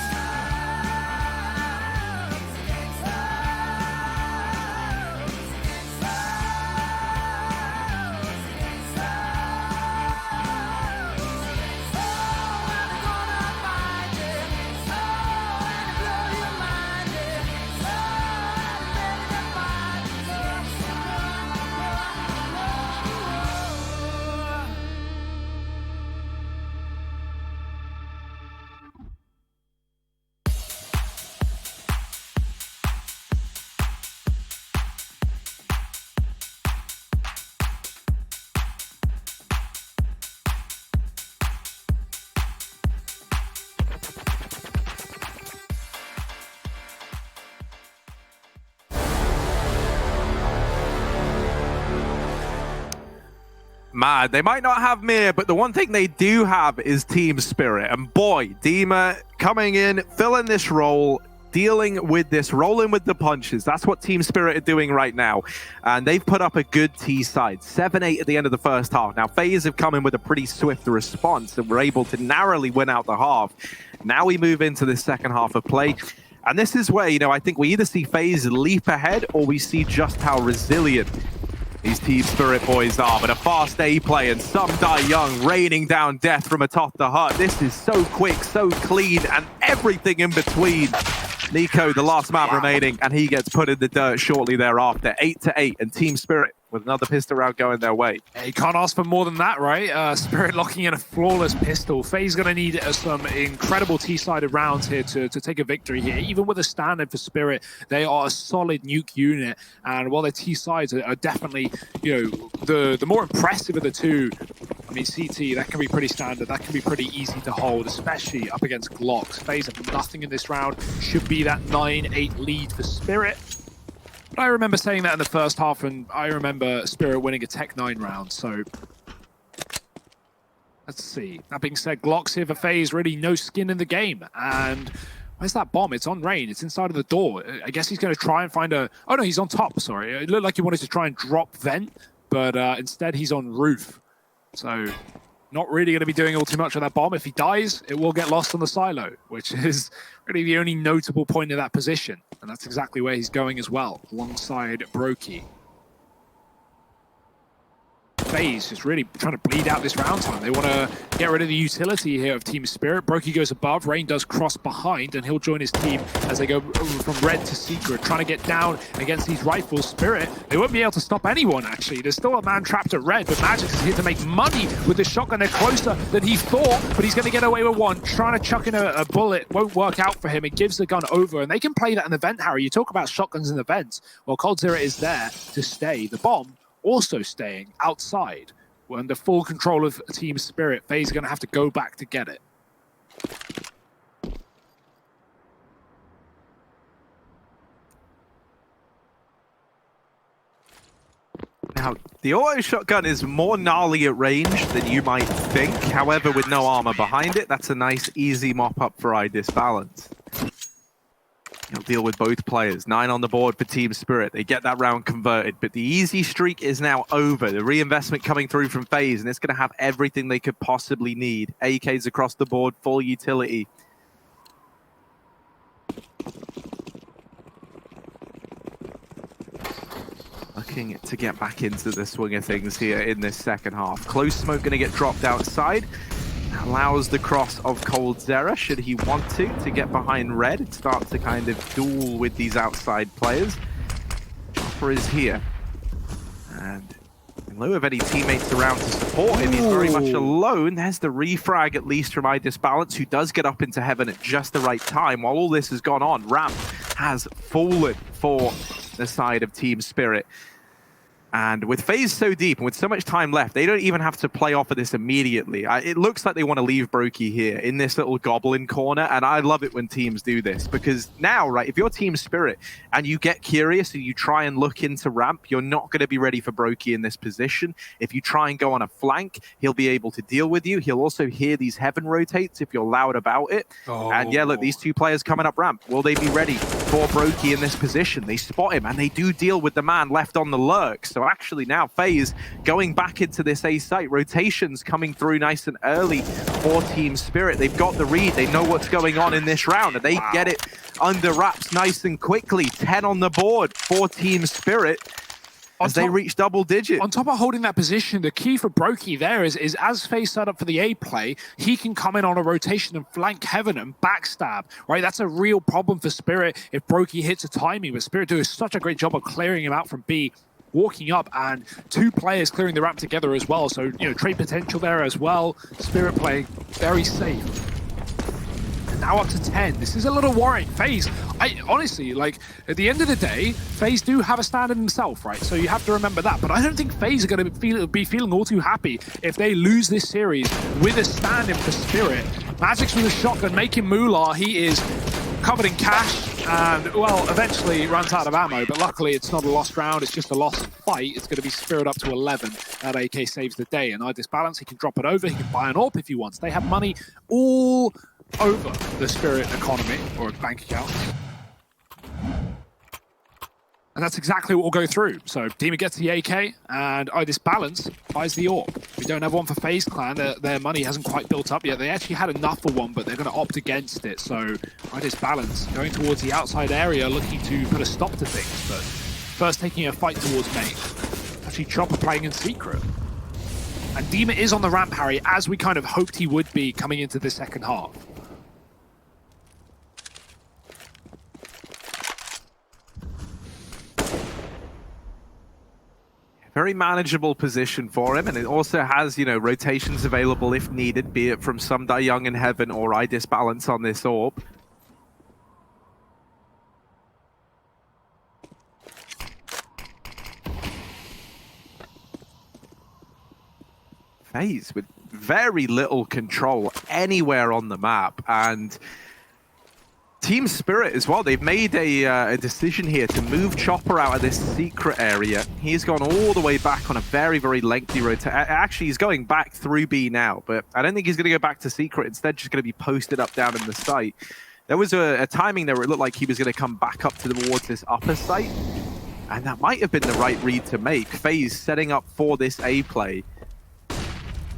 [SPEAKER 1] Man, they might not have Mir, but the one thing they do have is Team Spirit. And boy, Dima coming in, filling this role, dealing with this, rolling with the punches. That's what Team Spirit are doing right now. And they've put up a good T side. 7-8 at the end of the first half. Now, FaZe have come in with a pretty swift response and were able to narrowly win out the half. Now we move into the second half of play. And this is where, I think we either see FaZe leap ahead or we see just how resilient these Team Spirit boys are. But a fast A play and some die young, raining down death from atop the hut. This is so quick, so clean, and everything in between. Nico, the last man remaining, and he gets put in the dirt shortly thereafter. 8-8, and Team Spirit with another pistol round going their way.
[SPEAKER 2] Yeah, you can't ask for more than that, right? Spirit locking in a flawless pistol. FaZe going to need some incredible T-sided rounds here to take a victory here. Even with a standard for Spirit, they are a solid Nuke unit. And while their T-sides are definitely, the more impressive of the two, I mean, CT, that can be pretty standard. That can be pretty easy to hold, especially up against Glocks. FaZe have nothing in this round. Should be that 9-8 lead for Spirit. But I remember saying that in the first half, and I remember Spirit winning a Tech 9 round, so... Let's see. That being said, Glocks here for FaZe, really no skin in the game. And where's that bomb? It's on Rain. It's inside of the door. I guess he's going to try and find a... Oh, no, he's on top, sorry. It looked like he wanted to try and drop vent, but instead he's on roof. So not really going to be doing all too much with that bomb. If he dies, it will get lost on the silo, which is really the only notable point of that position. And that's exactly where he's going as well, alongside Brokey. FaZe just really trying to bleed out this round time. They want to get rid of the utility here of Team Spirit. Brokey goes above, Rain does cross behind, and he'll join his team as they go from red to secret, trying to get down against these rifles. Spirit, they won't be able to stop anyone, actually. There's still a man trapped at red, but Magic is here to make money with the shotgun. They're closer than he thought, but he's going to get away with one. Trying to chuck in a bullet won't work out for him. It gives the gun over, and they can play that in the vent, Harry. You talk about shotguns in the vents. Well, coldzera is there to stay. The bomb also staying outside. We're under full control of Team Spirit. FaZe are going to have to go back to get it.
[SPEAKER 1] Now, the auto shotgun is more gnarly at range than you might think. However, with no armor behind it, that's a nice, easy mop-up for eye disbalance. He'll deal with both players. 9 on the board for Team Spirit. They get that round converted, but the easy streak is now over. The reinvestment coming through from FaZe, and it's going to have everything they could possibly need. AKs across the board, full utility. Looking to get back into the swing of things here in this second half. Close smoke going to get dropped outside. Allows the cross of coldzera, should he want to get behind red and start to kind of duel with these outside players. Chopper is here. And in lieu of any teammates around to support him, he's very much alone. There's the refrag, at least, from eye disbalance, who does get up into heaven at just the right time. While all this has gone on, Ramp has fallen for the side of Team Spirit. And with FaZe so deep and with so much time left, they don't even have to play off of this immediately. It looks like they want to leave Brokey here in this little goblin corner. And I love it when teams do this, because now, right, if you're Team Spirit and you get curious and you try and look into Ramp, you're not going to be ready for Brokey in this position. If you try and go on a flank, he'll be able to deal with you. He'll also hear these heaven rotates if you're loud about it. And yeah, look, these two players coming up Ramp. Will they be ready for Brokey in this position? They spot him and they do deal with the man left on the lurk. So actually now FaZe going back into this A site. Rotations coming through nice and early for Team Spirit. They've got the read. They know what's going on in this round, and they get it under wraps nice and quickly. 10 on the board for Team Spirit as they reach double digits.
[SPEAKER 2] On top of holding that position, the key for Brokey there is as FaZe set up for the A play, he can come in on a rotation and flank Heaven and backstab, right? That's a real problem for Spirit if Brokey hits a timing, but Spirit do such a great job of clearing him out from B, walking up, and 2 players clearing the ramp together as well. So, you know, trade potential there as well. Spirit playing very safe. And now up to 10. This is a little worrying. FaZe, honestly, like, at the end of the day, FaZe do have a stand in themselves, right? So you have to remember that. But I don't think FaZe are going to be feeling all too happy if they lose this series with a stand-in for Spirit. Magic's with a shotgun, making moolah. He is covered in cash and, well, eventually runs out of ammo, but luckily it's not a lost round, it's just a lost fight. It's going to be Spirit up to 11. That AK saves the day, and eye disbalance, he can drop it over, he can buy an AWP if he wants. They have money all over the Spirit economy, or bank account. And that's exactly what will go through. So Demon gets the AK, and eye disbalance buys the AWP. We don't have one for FaZe Clan. Their money hasn't quite built up yet. They actually had enough for one, but they're going to opt against it. So eye disbalance going towards the outside area, looking to put a stop to things. But first taking a fight towards mate. Actually, Chopper playing in secret. And Demon is on the ramp, Harry, as we kind of hoped he would be coming into the second half.
[SPEAKER 1] Very manageable position for him, and it also has, you know, rotations available if needed, be it from some Die Young in Heaven or eye disbalance on this AWP. FaZe with very little control anywhere on the map, and Team Spirit as well, they've made a decision here to move Chopper out of this secret area. He's gone all the way back on a very, very lengthy rotation. Actually, he's going back through B now, but I don't think he's going to go back to secret. Instead, just going to be posted up down in the site. There was a timing there where it looked like he was going to come back up towards this upper site, and that might have been the right read to make. FaZe setting up for this A play.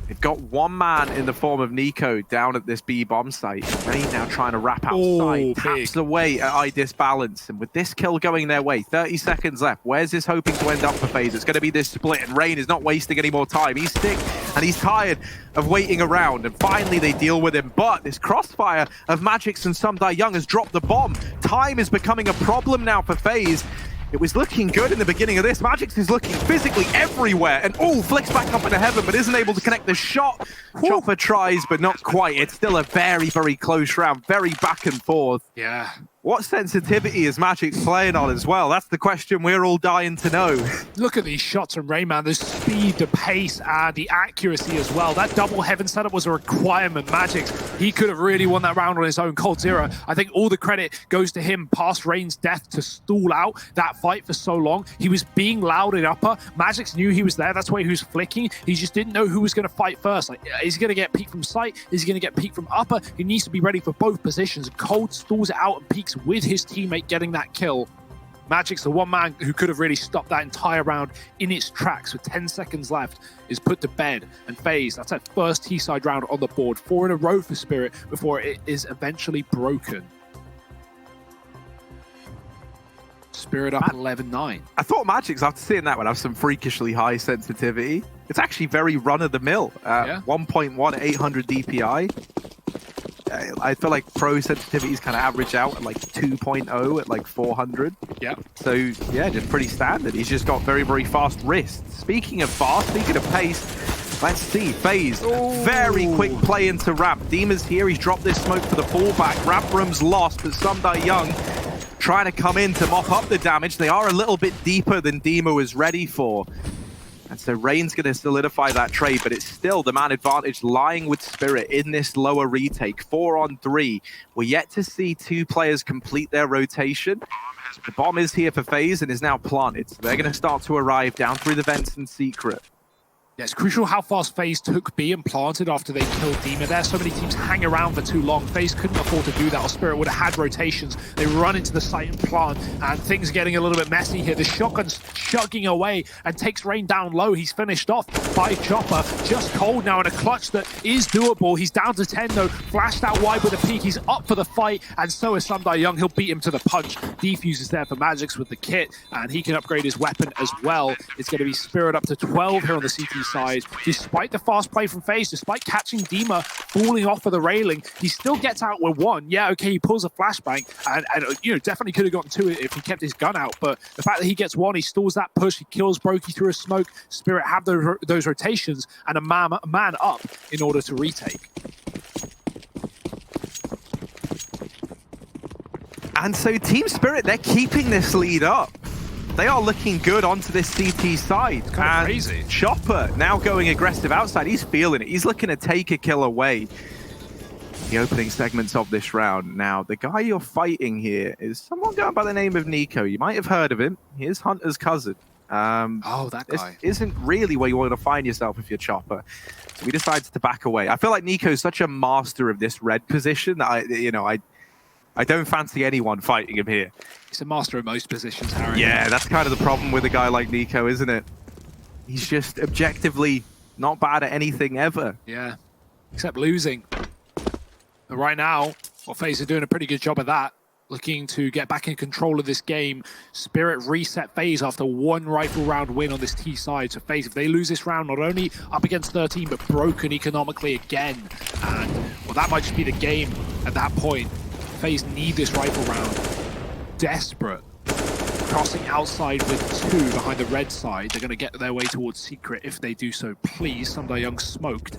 [SPEAKER 1] They've got one man in the form of Nico down at this B bomb site. Rain now trying to wrap outside, taps away at I disbalance. And with this kill going their way, 30 seconds left. Where's this hoping to end up for FaZe? It's going to be this split, and Rain is not wasting any more time. He's sick, and he's tired of waiting around. And finally, they deal with him. But this crossfire of Magix and Sumdai Young has dropped the bomb. Time is becoming a problem now for FaZe. It was looking good in the beginning of this. Magix is looking physically everywhere, and flicks back up into heaven, but isn't able to connect the shot. Chopper tries, but not quite. It's still a very, very close round, very back and forth.
[SPEAKER 2] Yeah.
[SPEAKER 1] What sensitivity is Magix playing on as well? That's the question we're all dying to know.
[SPEAKER 2] Look at these shots from Rayman. The speed, the pace, and the accuracy as well. That double heaven setup was a requirement. Magix, he could have really won that round on his own. Cold Zero, I think all the credit goes to him past Rain's death to stall out that fight for so long. He was being loud in upper. Magix knew he was there. That's why he was flicking. He just didn't know who was going to fight first. Like, is he going to get peeked from sight? Is he going to get peeked from upper? He needs to be ready for both positions. Cold stalls it out and peeks with his teammate getting that kill. Magix, the one man who could have really stopped that entire round in its tracks with 10 seconds left, is put to bed. And FaZe, that's that first T-side round on the board. 4 in a row for Spirit before it is eventually broken. Spirit up 11-9.
[SPEAKER 1] I thought Magix, after seeing that one, have some freakishly high sensitivity. It's actually very run-of-the-mill. 1.1 at 800 DPI. I feel like pro sensitivities kind of average out at like 2.0 at like 400.
[SPEAKER 2] Yeah.
[SPEAKER 1] So yeah, just pretty standard. He's just got very, very fast wrists. Speaking of fast, speaking of pace, let's see. FaZe, very quick play into ramp. Dima's here. He's dropped this smoke for the fallback. Ramp room's lost, but Sumdai Young trying to come in to mop up the damage. They are a little bit deeper than Dima was ready for. And so Rain's going to solidify that trade, but it's still the man advantage lying with Spirit in this lower retake. 4 on 3. We're yet to see 2 players complete their rotation. The bomb is here for FaZe and is now planted. So they're going to start to arrive down through the vents in secret.
[SPEAKER 2] Yeah, it's crucial how fast FaZe took B and planted after they killed Dima there. So many teams hang around for too long. FaZe couldn't afford to do that, or Spirit would have had rotations. They run into the site and plant, and things are getting a little bit messy here. The shotgun's chugging away and takes Rain down low. He's finished off by Chopper. Just Cold now in a clutch that is doable. He's down to 10 though, flashed out wide with a peek. He's up for the fight, and so is Sumdai Young. He'll beat him to the punch. Defuse is there for Magix with the kit, and he can upgrade his weapon as well. It's going to be Spirit up to 12 here on the CT side. Despite the fast play from FaZe, despite catching Dima falling off of the railing, he still gets out with 1. Yeah, okay, he pulls a flashbang, and you know, definitely could have gotten 2 if he kept his gun out, but the fact that he gets 1, he stalls that push, he kills Brokey through a smoke. Spirit have those rotations and a man up in order to retake.
[SPEAKER 1] And so Team Spirit, they're keeping this lead up. They are looking good onto this CT side.
[SPEAKER 2] It's kind of crazy.
[SPEAKER 1] Chopper now going aggressive outside. He's feeling it. He's looking to take a kill away. The opening segments of this round. Now, the guy you're fighting here is someone going by the name of Nico. You might have heard of him. He is Hunter's cousin.
[SPEAKER 2] That guy.
[SPEAKER 1] This isn't really where you want to find yourself if you're Chopper. So we decided to back away. I feel like Nico's such a master of this red position that I don't fancy anyone fighting him here.
[SPEAKER 2] He's a master of most positions, Harry.
[SPEAKER 1] Yeah, that's kind of the problem with a guy like Nico, isn't it? He's just objectively not bad at anything ever.
[SPEAKER 2] Yeah, except losing. But right now, FaZe are doing a pretty good job of that. Looking to get back in control of this game. Spirit reset FaZe after 1 rifle round win on this T side. So FaZe, if they lose this round, not only up against 13, but broken economically again. And, well, that might just be the game at that point. FaZe need this rifle round. Desperate. Crossing outside with 2 behind the red side. They're going to get their way towards secret if they do so. Please, Sumdai Young smoked.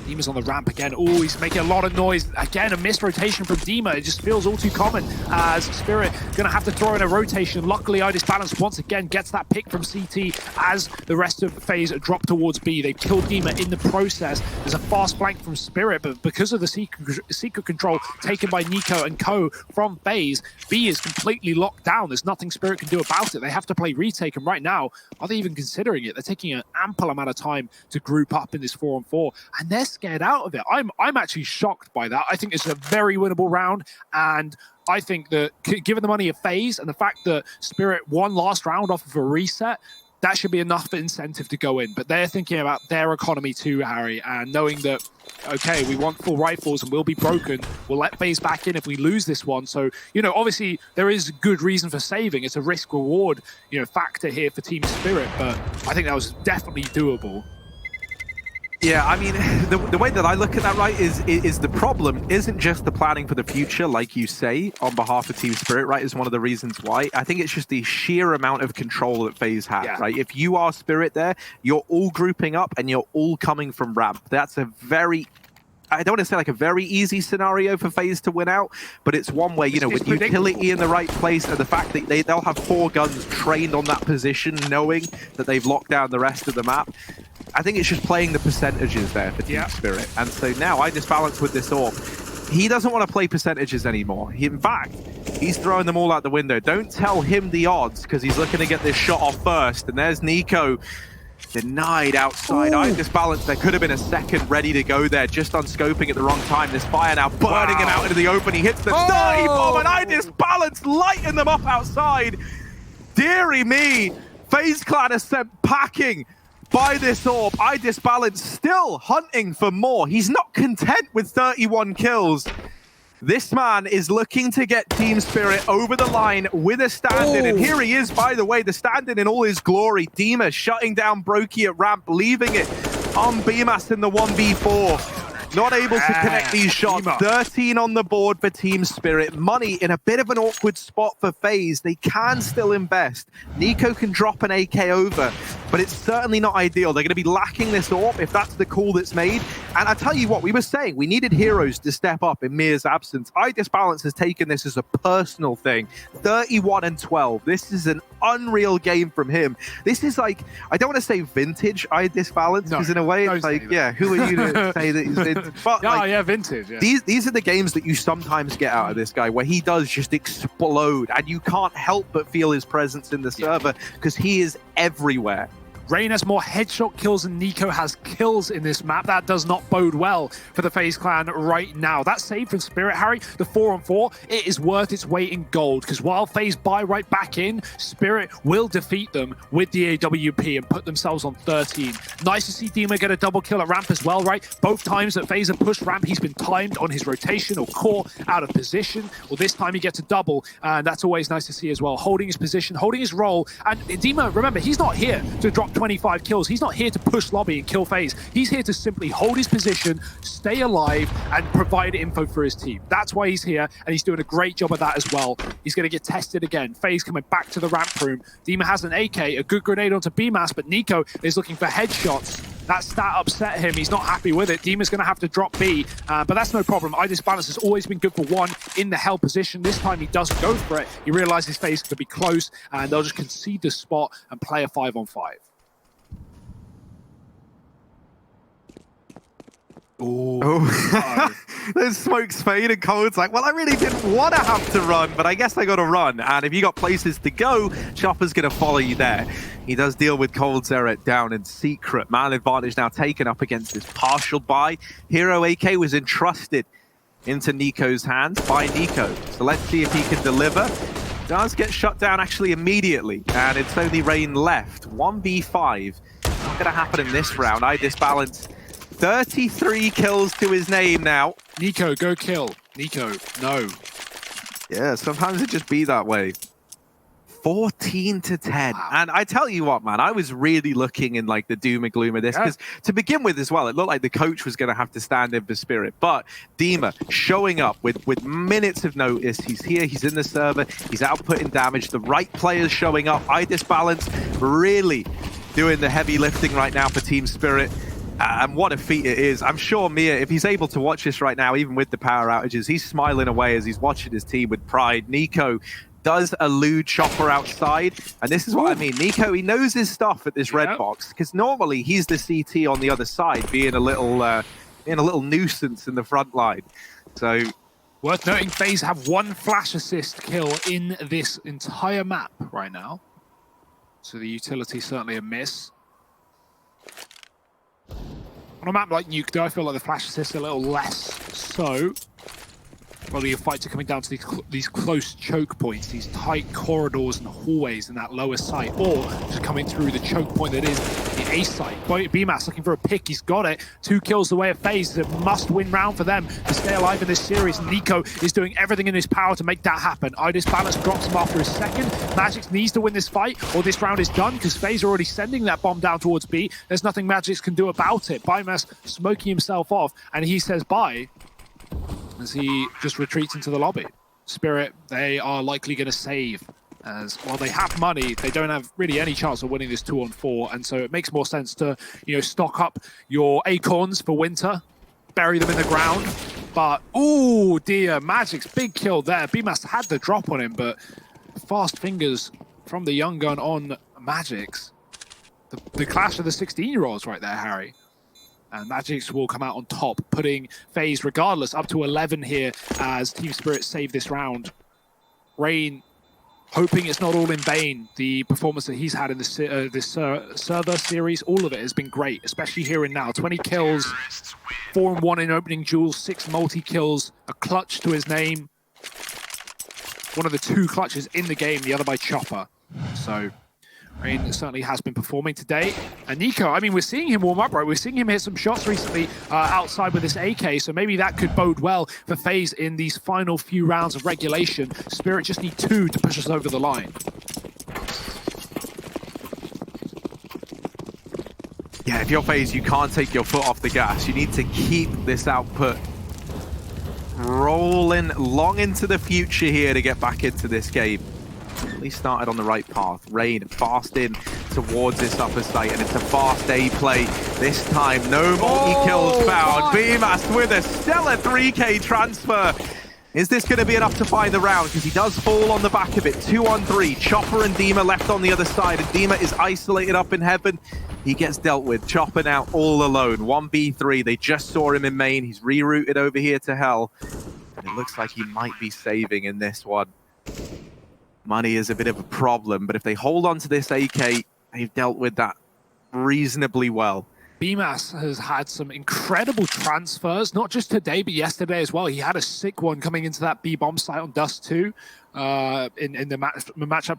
[SPEAKER 2] Dima's on the ramp again. Oh, he's making a lot of noise. Again, a missed rotation from Dima. It just feels all too common as Spirit going to have to throw in a rotation. Luckily, Idis Balance once again gets that pick from CT as the rest of FaZe drop towards B. They killed Dima in the process. There's a fast flank from Spirit, but because of the secret control taken by Nico and Co from FaZe, B is completely locked down. There's nothing Spirit can do about it. They have to play retake, and right now, are they even considering it? They're taking an ample amount of time to group up in this 4-on-4, and they're scared out of it. I'm actually shocked by that. I think it's a very winnable round, and I think that given the money of FaZe and the fact that Spirit won last round off of a reset, that should be enough incentive to go in. But they're thinking about their economy too, Harry, and knowing that, okay, we want full rifles and we'll be broken. We'll let FaZe back in if we lose this one. So, you know, obviously there is good reason for saving. It's a risk-reward, you know, factor here for Team Spirit, but I think that was definitely doable.
[SPEAKER 1] Yeah, I mean, the way that I look at that, right, is the problem isn't just the planning for the future, like you say, on behalf of Team Spirit, right, is one of the reasons why. I think it's just the sheer amount of control that FaZe have, right? If you are Spirit there, you're all grouping up and you're all coming from ramp. That's a very... I don't want to say like a very easy scenario for FaZe to win out, but it's one where, you know, with utility in the right place and the fact that they'll have 4 guns trained on that position, knowing that they've locked down the rest of the map. I think it's just playing the percentages there for Team Spirit. And so now Idis Balance with this AWP. He doesn't want to play percentages anymore. In fact, he's throwing them all out the window. Don't tell him the odds, because he's looking to get this shot off first. And there's Nico. Denied outside. Idis Balance, there could have been a second ready to go there, just on scoping at the wrong time. This fire now burning him out into the open. He hits the 30 bomb, and Idis Balance lighting them up outside. Deary me, FaZe Clan are sent packing by this AWP. Idis Balance still hunting for more. He's not content with 31 kills. This man is looking to get Team Spirit over the line with a stand-in. And here he is, by the way, the stand-in in all his glory. Dima shutting down Brokey at ramp, leaving it on BMAS in the 1v4. Not able to connect these shots. 13 on the board for Team Spirit. Money in a bit of an awkward spot for FaZe. They can still invest. Nico can drop an AK over, but it's certainly not ideal. They're going to be lacking this AWP if that's the call that's made. And I tell you what, we were saying we needed heroes to step up in Mir's absence. Idis Balance has taken this as a personal thing. 31 and 12. This is an unreal game from him. This is like, I don't want to say vintage Idis Balance, because in a way it's like, yeah, who are you to say that he's vintage? But like,
[SPEAKER 2] vintage. Yeah.
[SPEAKER 1] These are the games that you sometimes get out of this guy, where he does just explode, and you can't help but feel his presence in the server, because he is everywhere.
[SPEAKER 2] Rain has more headshot kills than Nico has kills in this map. That does not bode well for the FaZe Clan right now. That save from Spirit, Harry, the 4-on-4, it is worth its weight in gold, because while FaZe buy right back in, Spirit will defeat them with the AWP and put themselves on 13. Nice to see Dima get a double kill at ramp as well, right? Both times that FaZe have pushed ramp, he's been timed on his rotation or core out of position. Well, this time he gets a double, and that's always nice to see as well. Holding his position, holding his role. And Dima, remember, he's not here to drop 25 kills. He's not here to push lobby and kill FaZe. He's here to simply hold his position, stay alive, and provide info for his team. That's why he's here, and he's doing a great job of that as well. He's going to get tested again. FaZe coming back to the ramp room. Dima has an AK, a good grenade onto BMAS, but Nico is looking for headshots. That stat upset him. He's not happy with it. Dima's going to have to drop B, but that's no problem. Idis Balance has always been good for one in the hell position. This time he doesn't go for it. He realizes FaZe could be close, and they'll just concede the spot and play a 5-on-5.
[SPEAKER 1] There's Smoke's fade and Cold's like, well, I really didn't want to have to run, but I guess I got to run. And if you got places to go, Chopper's going to follow you there. He does deal with Cold Zeret down in secret. Man advantage now taken up against this partial buy. Hero AK was entrusted into Nico's hands by Nico. So let's see if he can deliver. Does get shut down actually immediately, and it's only Rain left. 1v5. Not going to happen in this round. Idis Balance 33 kills to his name now.
[SPEAKER 2] Nico, go kill. Nico, no.
[SPEAKER 1] Yeah, sometimes it just be that way. 14-10. Wow. And I tell you what, man, I was really looking in like the doom and gloom of this, because to begin with as well, it looked like the coach was going to have to stand in for Spirit. But Dima showing up with minutes of notice. He's here, he's in the server, he's outputting damage. The right players showing up. Idis Balance really doing the heavy lifting right now for Team Spirit. And what a feat it is. I'm sure Mia, if he's able to watch this right now, even with the power outages, he's smiling away as he's watching his team with pride. Nico does elude Chopper outside, and this is what I mean. Nico, he knows his stuff at this red box, because normally he's the CT on the other side, being a little nuisance in the front line. So
[SPEAKER 2] worth noting, FaZe have one flash assist kill in this entire map right now. So the utility certainly a miss. On a map like Nuke, though, I feel like the flash assist a little less so. Well, your fights are coming down to these close choke points, these tight corridors and hallways in that lower site, or just coming through the choke point that is the A site. BMAS looking for a pick, he's got it. 2 kills away at FaZe. It's a must-win round for them to stay alive in this series. Nico is doing everything in his power to make that happen. Balance drops him after his second. Magix needs to win this fight, or this round is done, because FaZe are already sending that bomb down towards B. There's nothing Magix can do about it. BMAS smoking himself off, and he says bye as he just retreats into the lobby. Spirit, they are likely going to save, as while they have money, they don't have really any chance of winning this 2-on-4, and so it makes more sense to, you know, stock up your acorns for winter, bury them in the ground. But oh dear, Magic's big kill there. BMAS had the drop on him, but fast fingers from the young gun on Magix. The clash of the 16-year-olds right there, Harry. And Magix will come out on top, putting FaZe, regardless, up to 11 here as Team Spirit save this round. Rain, hoping it's not all in vain. The performance that he's had in this server series, all of it has been great, especially here and now. 20 kills, 4-1 in opening duels, 6 multi-kills, a clutch to his name. One of the 2 clutches in the game, the other by Chopper. So Rain certainly has been performing today. And Nico, I mean, we're seeing him warm up, right? We're seeing him hit some shots recently outside with this AK, so maybe that could bode well for FaZe in these final few rounds of regulation. Spirit just need 2 to push us over the line.
[SPEAKER 1] Yeah, if you're FaZe, you can't take your foot off the gas. You need to keep this output rolling long into the future here to get back into this game. At least started on the right path. Rain fast in towards this upper site, and it's a fast A play this time. No multi-kills found. BMAS with a stellar 3K transfer. Is this going to be enough to find the round? Because he does fall on the back of it. 2-on-3. Chopper and Dima left on the other side, and Dima is isolated up in heaven. He gets dealt with. Chopper now all alone. 1v3. They just saw him in main. He's rerouted over here to hell. And it looks like he might be saving in this one. Money is a bit of a problem, but if they hold on to this AK, they've dealt with that reasonably well.
[SPEAKER 2] BMAS has had some incredible transfers, not just today, but yesterday as well. He had a sick one coming into that B-bomb site on Dust 2 in the matchup.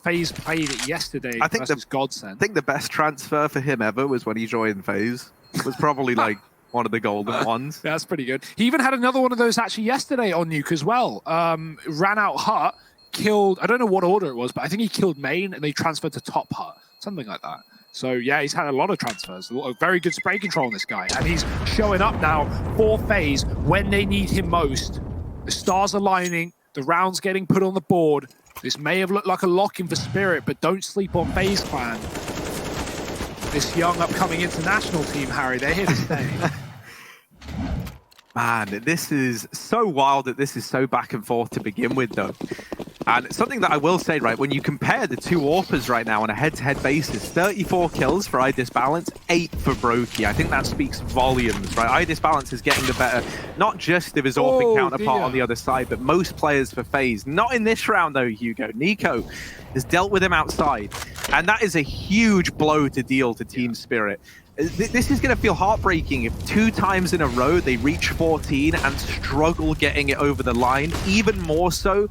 [SPEAKER 2] FaZe played it yesterday.
[SPEAKER 1] I think
[SPEAKER 2] Godsend.
[SPEAKER 1] I think the best transfer for him ever was when he joined FaZe. It was probably like one of the golden ones.
[SPEAKER 2] That's pretty good. He even had another one of those actually yesterday on Nuke as well. Ran out hut, killed, I don't know what order it was, but I think he killed main and they transferred to top hut, something like that. So yeah, he's had a lot of transfers. A very good spray control on this guy, and he's showing up now for FaZe when they need him most. The stars aligning, the rounds getting put on the board. This may have looked like a lock-in for Spirit, but don't sleep on FaZe Clan. This young upcoming international team, Harry, they're here to stay.
[SPEAKER 1] Man, this is so wild that this is so back and forth to begin with, though. And something that I will say, right, when you compare the 2 AWPers right now on a head-to-head basis, 34 kills for Balance, 8 for Brokey. I think that speaks volumes, right? Balance is getting the better, not just of his AWPing counterpart on the other side, but most players for FaZe. Not in this round, though, Hugo. Nico has dealt with him outside, and that is a huge blow to deal to Team Spirit. This is going to feel heartbreaking if 2 times in a row they reach 14 and struggle getting it over the line, even more so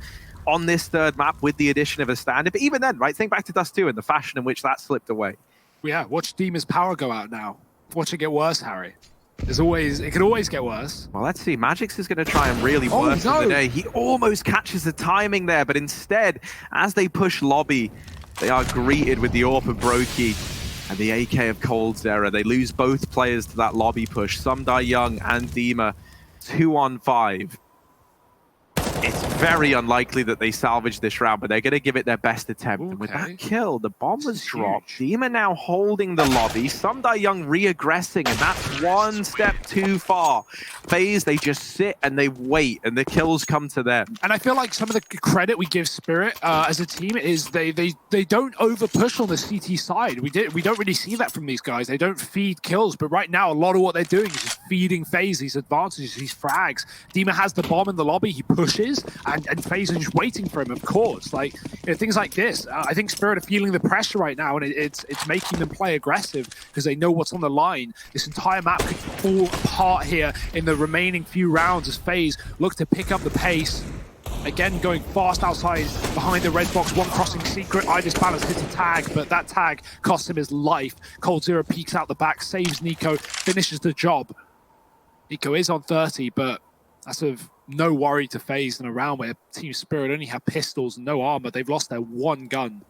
[SPEAKER 1] on this 3rd map with the addition of a standard. But even then, right, think back to Dust 2 and the fashion in which that slipped away.
[SPEAKER 2] Yeah, watch Dima's power go out now. Watch it get worse, Harry. It can always get worse.
[SPEAKER 1] Well, let's see. Magix is going to try and really work the day. He almost catches the timing there, but instead, as they push lobby, they are greeted with the AWP of Brokey and the AK of Coldzera. They lose both players to that lobby push. Some die young and Dima, 2-on-5. it's very unlikely that they salvage this round, but they're going to give it their best attempt. And with that kill, the bomb was dropped. Dima now holding the lobby. Young re-aggressing, and that's one step too far. FaZe, they just sit and they wait, and the kills come to them.
[SPEAKER 2] And I feel like some of the credit we give Spirit as a team is they don't over push on the CT side. We don't really see that from these guys. They don't feed kills, but right now a lot of what they're doing is just feeding FaZe these advantages, these frags. Dima has the bomb in the lobby, he pushes, and FaZe are just waiting for him, of course. Like, things like this. I think Spirit are feeling the pressure right now, and it's making them play aggressive because they know what's on the line. This entire map could fall apart here in the remaining few rounds as FaZe look to pick up the pace. Again, going fast outside behind the red box, one crossing secret. iDisbalance hits a tag, but that tag costs him his life. coldzera peeks out the back, saves Nico, finishes the job. Nico is on 30, but that's of no worry to FaZe in a round where Team Spirit only have pistols and no armor. They've lost their one gun.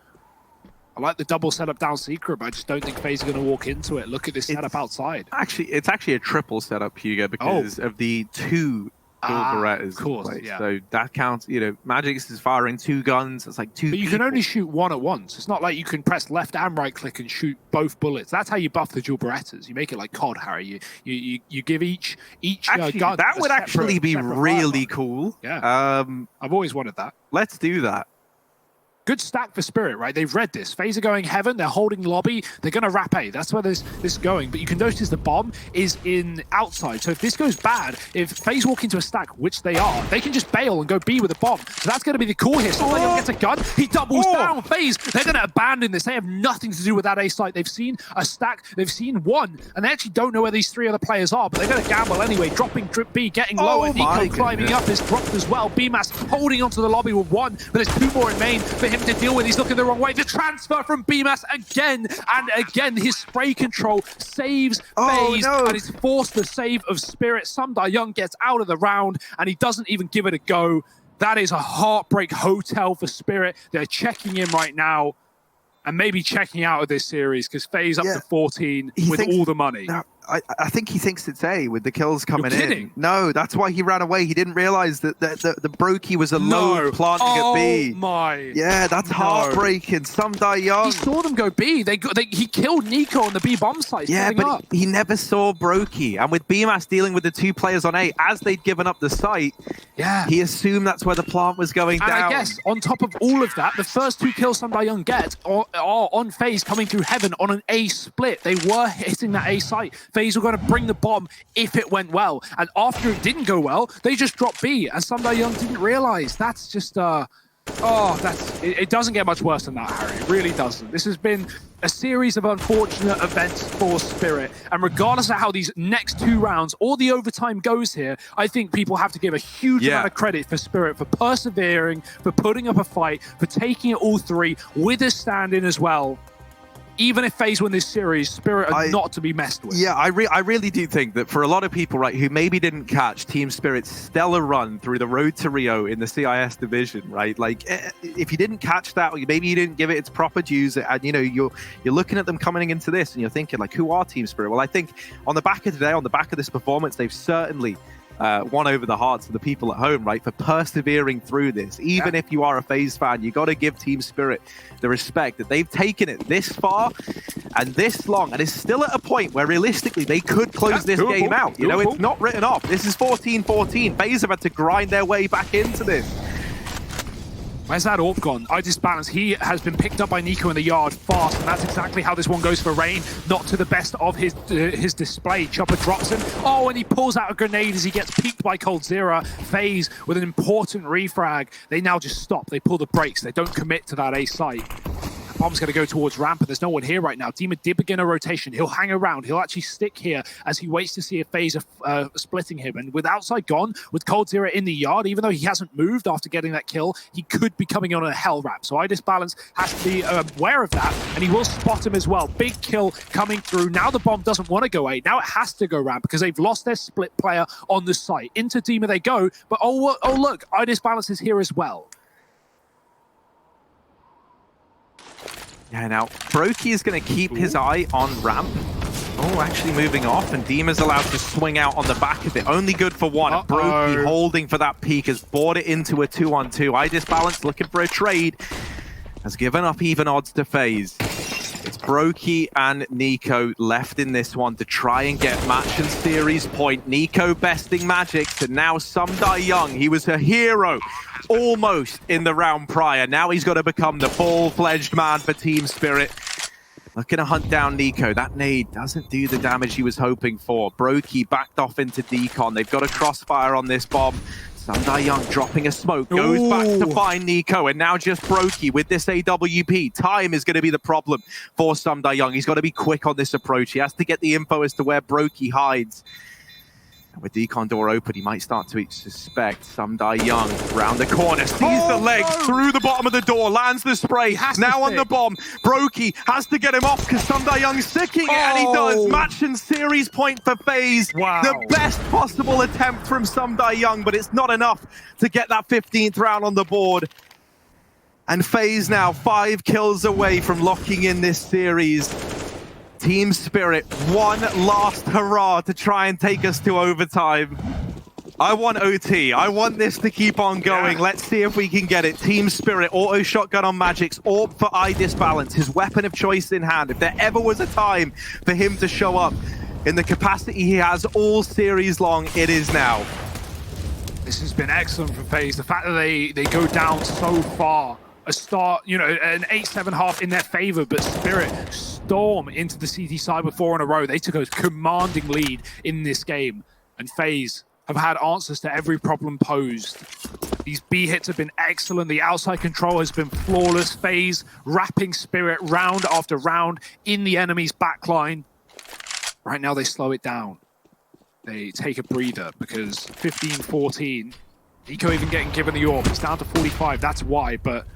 [SPEAKER 2] I like the double setup down secret, but I just don't think FaZe are going to walk into it. Look at this setup outside.
[SPEAKER 1] It's actually a triple setup, Hugo, because of the two Berettas.
[SPEAKER 2] Of course, yeah.
[SPEAKER 1] So that counts. You know, Magix is firing two guns. It's like two.
[SPEAKER 2] But you can only shoot one at once. It's not like you can press left and right click and shoot both bullets. That's how you buff the dual Berettas. You make it like COD, Harry. You give each
[SPEAKER 1] actually,
[SPEAKER 2] gun.
[SPEAKER 1] That would actually be really cool.
[SPEAKER 2] Yeah. I've always wanted that.
[SPEAKER 1] Let's do that.
[SPEAKER 2] Good stack for Spirit, right? They've read this. FaZe are going heaven. They're holding lobby. They're going to wrap A. That's where this is going. But you can notice the bomb is in outside. So if this goes bad, if FaZe walk into a stack, which they are, they can just bail and go B with a bomb. So that's going to be the call here. Somebody gets a gun. He doubles down. FaZe, they're going to abandon this. They have nothing to do with that A site. They've seen a stack. They've seen one. And they actually don't know where these three other players are. But they're going to gamble anyway. Dropping drip B, getting lower. Nico climbing up is dropped as well. BMAS holding onto the lobby with one. But there's two more in main for him to deal with. He's looking the wrong way. The transfer from BMAS again and again. His spray control saves FaZe and it's forced the save of Spirit. Young gets out of the round and he doesn't even give it a go. That is a heartbreak hotel for Spirit. They're checking in right now and maybe checking out of this series because FaZe up to 14 with all the money.
[SPEAKER 1] No, I think he thinks it's A with the kills coming
[SPEAKER 2] in.
[SPEAKER 1] No, that's why he ran away. He didn't realize that the Brokey was a load planting at B.
[SPEAKER 2] Oh my.
[SPEAKER 1] Yeah, that's heartbreaking. Young.
[SPEAKER 2] He saw them go B. He killed Nico on the B bomb site.
[SPEAKER 1] Yeah, but he never saw Brokey. And with BMAS dealing with the two players on A, as they'd given up the site, he assumed that's where the plant was going down.
[SPEAKER 2] And I guess on top of all of that, the first two kills Young gets are on FaZe coming through heaven on an A split. They were hitting that A site. FaZe were going to bring the bomb if it went well. And after it didn't go well, they just dropped B. And Young didn't realize. That's just, it doesn't get much worse than that, Harry. It really doesn't. This has been a series of unfortunate events for Spirit. And regardless of how these next two rounds or the overtime goes here, I think people have to give a huge amount of credit for Spirit for persevering, for putting up a fight, for taking it all three with a stand-in as well. Even if FaZe win this series, Spirit are not to be messed with.
[SPEAKER 1] Yeah, I really do think that for a lot of people, right, who maybe didn't catch Team Spirit's stellar run through the road to Rio in the CIS division, right? Like, if you didn't catch that, or maybe you didn't give it its proper dues, and you know you're looking at them coming into this, and you're thinking like, who are Team Spirit? Well, I think on the back of today, on the back of this performance, they've certainly won over the hearts of the people at home, right, for persevering through this. Even if you are a FaZe fan, you got to give Team Spirit the respect that they've taken it this far and this long, and it's still at a point where realistically they could close this game out. You know, it's not written off. This is 14-14. FaZe have had to grind their way back into this.
[SPEAKER 2] Where's that AWP gone? iDisbalance, he has been picked up by Nico in the yard fast, and that's exactly how this one goes for Rain. Not to the best of his display. Chopper drops him. Oh, and he pulls out a grenade as he gets peeked by coldzera. FaZe with an important refrag. They now just stop. They pull the brakes. They don't commit to that A site. Bomb's going to go towards ramp, but there's no one here right now. Dima did begin a rotation. He'll hang around. He'll actually stick here as he waits to see if FaZe are splitting him. And with outside gone, with coldzera in the yard, even though he hasn't moved after getting that kill, he could be coming on a hell wrap. So iDisbalance has to be aware of that, and he will spot him as well. Big kill coming through. Now the bomb doesn't want to go A. Now it has to go ramp because they've lost their split player on the site. Into Dima they go, but oh look, iDisbalance is here as well.
[SPEAKER 1] Yeah, now Brokey is going to keep his eye on ramp. Oh, actually moving off, and Dima's allowed to swing out on the back of it. Only good for one. Brokey holding for that peak has brought it into a 2-on-2. iDisbalance looking for a trade. Has given up even odds to FaZe. It's Brokey and Nico left in this one to try and get match and series point. Nico besting Magix, and now Sumdai Young. He was a hero almost in the round prior. Now he's got to become the full-fledged man for Team Spirit. Looking to hunt down Nico. That nade doesn't do the damage he was hoping for. Brokey backed off into Decon. They've got a crossfire on this bomb. Sumdai Young dropping a smoke, goes back to find Nico, and now just Brokey with this AWP. Time is going to be the problem for Sumdai Young. He's got to be quick on this approach. He has to get the info as to where Brokey hides. And with Decon door open, he might start to suspect Sumdai Young round the corner, sees the legs through the bottom of the door, lands the spray, now on the bomb. Brokey has to get him off because Sumdai Young's sicking it, and he does. Match and series point for FaZe.
[SPEAKER 2] Wow.
[SPEAKER 1] The best possible attempt from Sumdai Young, but it's not enough to get that 15th round on the board. And FaZe now 5 kills away from locking in this series. Team Spirit, one last hurrah to try and take us to overtime. I want OT. I want this to keep on going. Yeah. Let's see if we can get it. Team Spirit, auto shotgun on Magix, AWP for iDisbalance, his weapon of choice in hand. If there ever was a time for him to show up in the capacity he has all series long, it is now.
[SPEAKER 2] This has been excellent for FaZe. The fact that they go down so far. A start, you know, an 8-7 half in their favor, but Spirit storm into the CT side with 4 in a row. They took a commanding lead in this game, and FaZe have had answers to every problem posed. These B hits have been excellent. The outside control has been flawless. FaZe wrapping Spirit round after round in the enemy's backline. Right now they slow it down. They take a breather because 15-14. Nico even getting given the AWP. It's down to 45. That's why, but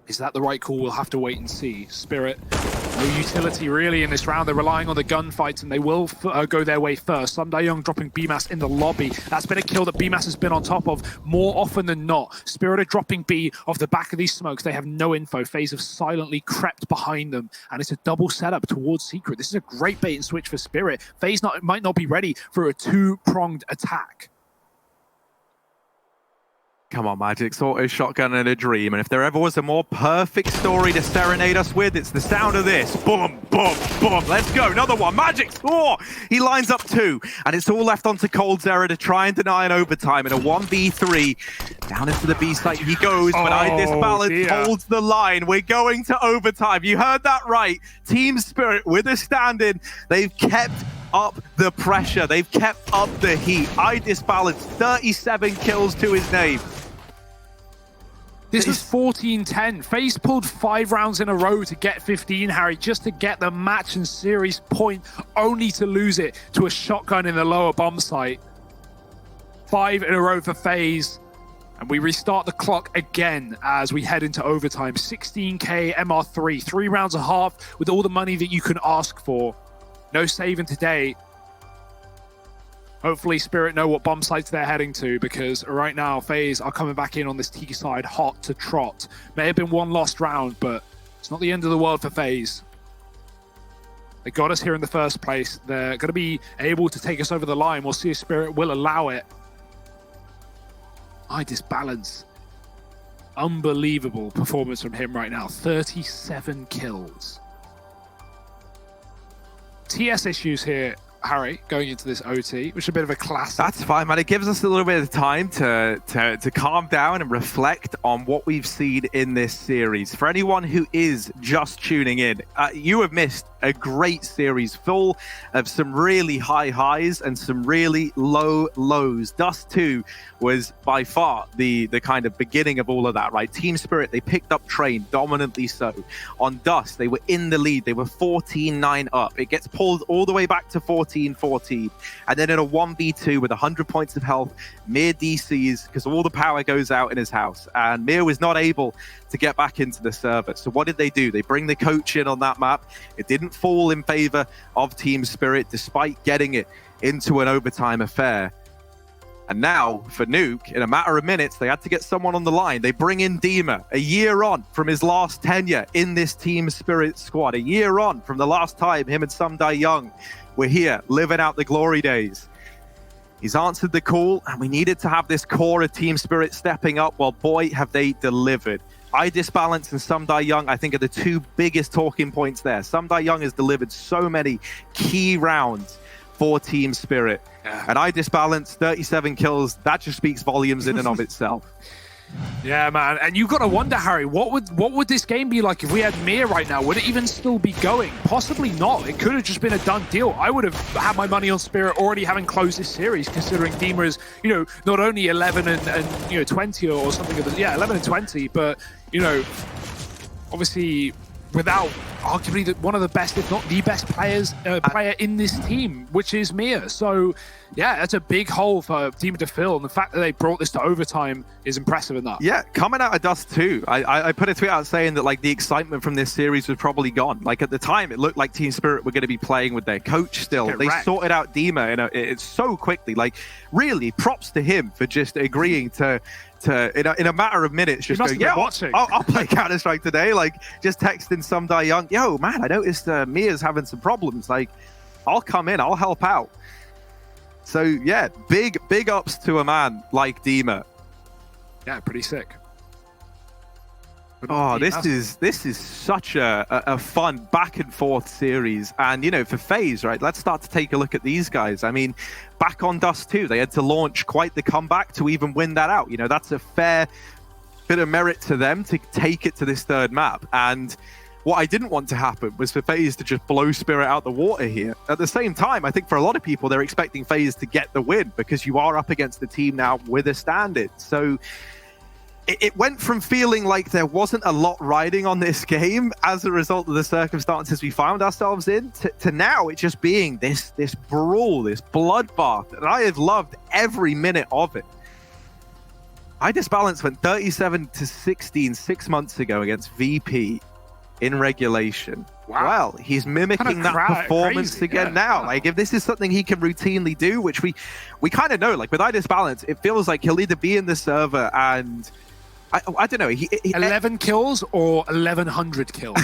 [SPEAKER 2] is that the right call? We'll have to wait and see. Spirit, no utility really in this round. They're relying on the gunfights, and they will go their way first. Sumdai Young dropping BMAS in the lobby. That's been a kill that BMAS has been on top of more often than not. Spirit are dropping B off the back of these smokes. They have no info. FaZe have silently crept behind them, and it's a double setup towards Secret. This is a great bait and switch for Spirit. FaZe might not be ready for a two-pronged attack.
[SPEAKER 1] Come on, Magix, auto shotgun and a dream. And if there ever was a more perfect story to serenade us with, it's the sound of this. Boom, boom, boom. Let's go. Another one. Magix. Oh, he lines up 2. And it's all left onto Cold's-Era to try and deny an overtime in a 1v3. Down into the B site he goes, but iDisbalance holds the line. We're going to overtime. You heard that right. Team Spirit with a stand-in. They've kept up the pressure. They've kept up the heat. iDisbalance, 37 kills to his name.
[SPEAKER 2] This was 14-10. FaZe pulled 5 rounds in a row to get 15, Harry, just to get the match and series point, only to lose it to a shotgun in the lower bomb site. 5 in a row for FaZe. And we restart the clock again as we head into overtime. 16K MR3, 3 rounds and a half with all the money that you can ask for. No saving today. Hopefully Spirit know what bomb sites they're heading to, because right now FaZe are coming back in on this T side hot to trot. May have been one lost round, but it's not the end of the world for FaZe. They got us here in the first place. They're going to be able to take us over the line. We'll see if Spirit will allow it. iDisbalance. Unbelievable performance from him right now. 37 kills. TS issues here, Harry, going into this OT, which is a bit of a classic.
[SPEAKER 1] That's fine, man. It gives us a little bit of time to calm down and reflect on what we've seen in this series. For anyone who is just tuning in, you have missed a great series full of some really high highs and some really low lows. Dust 2 was by far the kind of beginning of all of that, right? Team Spirit, they picked up Train, dominantly so. On Dust, they were in the lead. They were 14-9 up. It gets pulled all the way back to 14-14. And then in a 1v2 with 100 points of health, Mir DCs because all the power goes out in his house. And Mir was not able to get back into the server. So what did they do? They bring the coach in on that map. It didn't fall in favor of Team Spirit, despite getting it into an overtime affair. And now, for Nuke, in a matter of minutes, they had to get someone on the line. They bring in Dima, a year on from his last tenure in this Team Spirit squad. A year on from the last time him and Sumdai Young were here, living out the glory days. He's answered the call, and we needed to have this core of Team Spirit stepping up. Well, boy, have they delivered. iDisbalance and Sumdai Young, I think, are the two biggest talking points there. Sumdai Young has delivered so many key rounds for Team Spirit. Yeah. And iDisbalance, 37 kills, that just speaks volumes in and of itself.
[SPEAKER 2] Yeah, man. And you've got to wonder, Harry, what would this game be like if we had Mir right now? Would it even still be going? Possibly not. It could have just been a done deal. I would have had my money on Spirit already having closed this series, considering Dima is, you know, not only 11 and you know, 20 or something of the, yeah, 11 and 20, but, you know, obviously without arguably one of the best, if not the best player in this team, which is Mir. So yeah, that's a big hole for Dima to fill, and the fact that they brought this to overtime is impressive enough. Yeah,
[SPEAKER 1] coming out of Dust 2, I put a tweet out saying that like the excitement from this series was probably gone. Like at the time, it looked like Team Spirit were going to be playing with their coach still. They sorted out Dima it's so quickly. Like really, props to him for just agreeing to in a matter of minutes just go, yeah, I'll play Counter-Strike today. Like just texting Sumdai Young, yo man, I noticed Mia's having some problems. Like I'll come in, I'll help out. So yeah, big ups to a man like Dima.
[SPEAKER 2] Yeah, pretty sick.
[SPEAKER 1] Oh, this is such a fun back and forth series. And you know, for FaZe, right, let's start to take a look at these guys. I mean, back on Dust 2, they had to launch quite the comeback to even win that out. You know, that's a fair bit of merit to them to take it to this third map. And what I didn't want to happen was for FaZe to just blow Spirit out the water here. At the same time, I think for a lot of people, they're expecting FaZe to get the win because you are up against the team now with a standard. So it went from feeling like there wasn't a lot riding on this game as a result of the circumstances we found ourselves in to now it just being this brawl, this bloodbath. And I have loved every minute of it. iDisbalance went 37-16 6 months ago against VP in regulation. Wow. Well, he's mimicking that performance again now. Like if this is something he can routinely do, which we kind of know, like with iDisbalance, it feels like he'll either be in the server and I don't know.
[SPEAKER 2] 11 kills or 1,100 kills.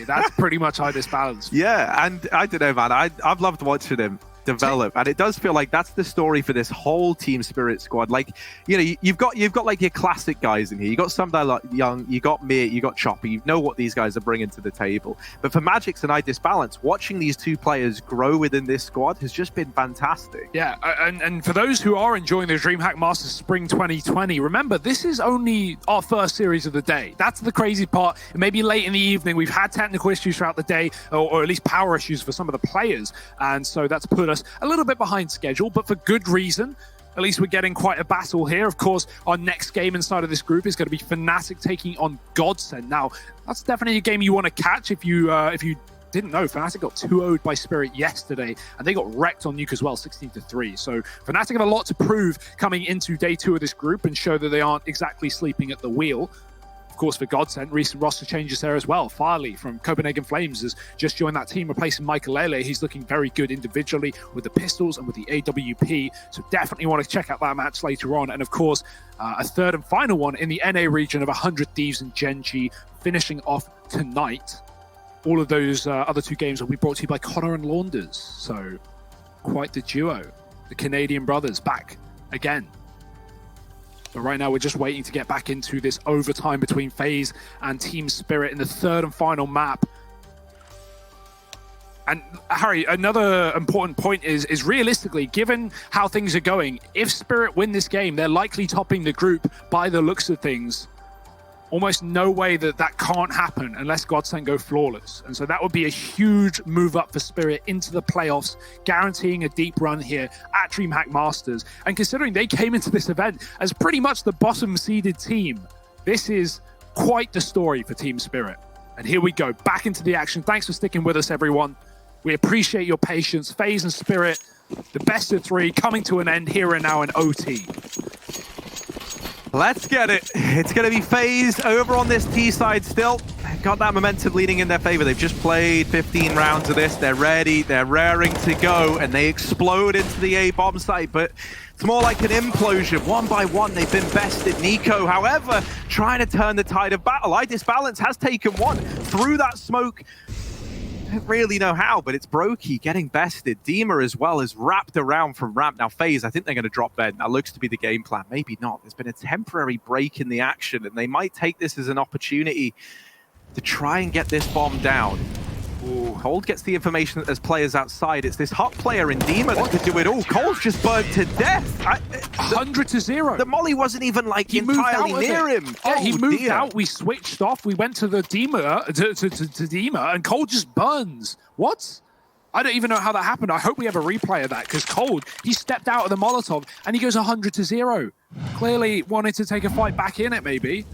[SPEAKER 2] That's pretty much iDisbalance.
[SPEAKER 1] Yeah, and I don't know, man. I've loved watching him develop, and it does feel like that's the story for this whole Team Spirit squad. Like, you know, you've got like your classic guys in here. You got Sumdai Young, you got Mir, you got Chopper. You know what these guys are bringing to the table. But for Magix and iDisbalance, watching these two players grow within this squad has just been fantastic.
[SPEAKER 2] Yeah, and for those who are enjoying the DreamHack Masters Spring 2020, remember, this is only our first series of the day. That's the crazy part. It may be late in the evening. We've had technical issues throughout the day, or at least power issues for some of the players. And so that's put us a little bit behind schedule, but for good reason. At least we're getting quite a battle here. Of course, our next game inside of this group is going to be Fnatic taking on Godsend. Now, that's definitely a game you want to catch. If you didn't know, Fnatic got 2-0'd by Spirit yesterday, and they got wrecked on Nuke as well, 16-3. So Fnatic have a lot to prove coming into day 2 of this group and show that they aren't exactly sleeping at the wheel. Of course, for Godsend, recent roster changes there as well. Farley from Copenhagen Flames has just joined that team, replacing Michael Lele. He's looking very good individually with the pistols and with the AWP. So definitely want to check out that match later on. And of course, a third and final one in the NA region of 100 Thieves and Genji finishing off tonight. All of those other 2 games will be brought to you by Connor and Launders. So quite the duo. The Canadian brothers back again. But right now, we're just waiting to get back into this overtime between FaZe and Team Spirit in the third and final map. And Harry, another important point is realistically, given how things are going, if Spirit win this game, they're likely topping the group by the looks of things. Almost no way that can't happen unless Godsend go flawless. And so that would be a huge move up for Spirit into the playoffs, guaranteeing a deep run here at DreamHack Masters. And considering they came into this event as pretty much the bottom seeded team, this is quite the story for Team Spirit. And here we go, back into the action. Thanks for sticking with us, everyone. We appreciate your patience. FaZe and Spirit, the best of 3 coming to an end here and now in OT.
[SPEAKER 1] Let's get it. It's going to be FaZe over on this T side still. got that momentum leading in their favor. They've just played 15 rounds of this. They're ready. They're raring to go, and they explode into the A bomb site. But it's more like an implosion. One by one, they've been bested. Nico, however, trying to turn the tide of battle. iDisbalance has taken one through that smoke. I don't really know how, but it's Brokey getting bested. Dima as well is wrapped around from ramp. Now FaZe, I think they're going to drop Ben. That looks to be the game plan. Maybe not. There's been a temporary break in the action, and they might take this as an opportunity to try and get this bomb down. Ooh. Cold gets the information that there's players outside. It's this hot player in Dima that could do it all. Cold's just burned to death.
[SPEAKER 2] 100-0.
[SPEAKER 1] The molly wasn't even like entirely near him.
[SPEAKER 2] Yeah, he moved out. We switched off. We went to the Dima, to Dima, and Cold just burns. What? I don't even know how that happened. I hope we have a replay of that, because Cold, he stepped out of the Molotov and he goes 100-0. Clearly wanted to take a fight back in it, maybe.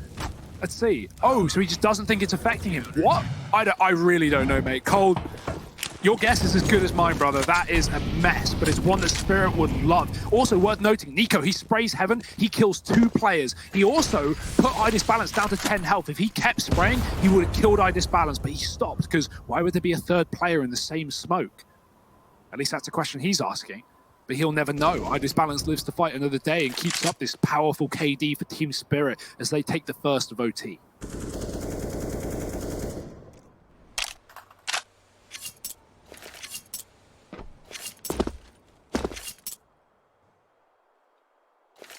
[SPEAKER 2] Let's see. Oh, so he just doesn't think it's affecting him. What? I really don't know, mate. Cold, your guess is as good as mine, brother. That is a mess, but it's one that Spirit would love. Also worth noting, Nico, he sprays Heaven. He kills 2 players. He also put iDisbalance down to 10 health. If he kept spraying, he would have killed iDisbalance, but he stopped, because why would there be a 3rd player in the same smoke? At least that's a question he's asking. But he'll never know. iDisbalance lives to fight another day and keeps up this powerful KD for Team Spirit as they take the first of OT.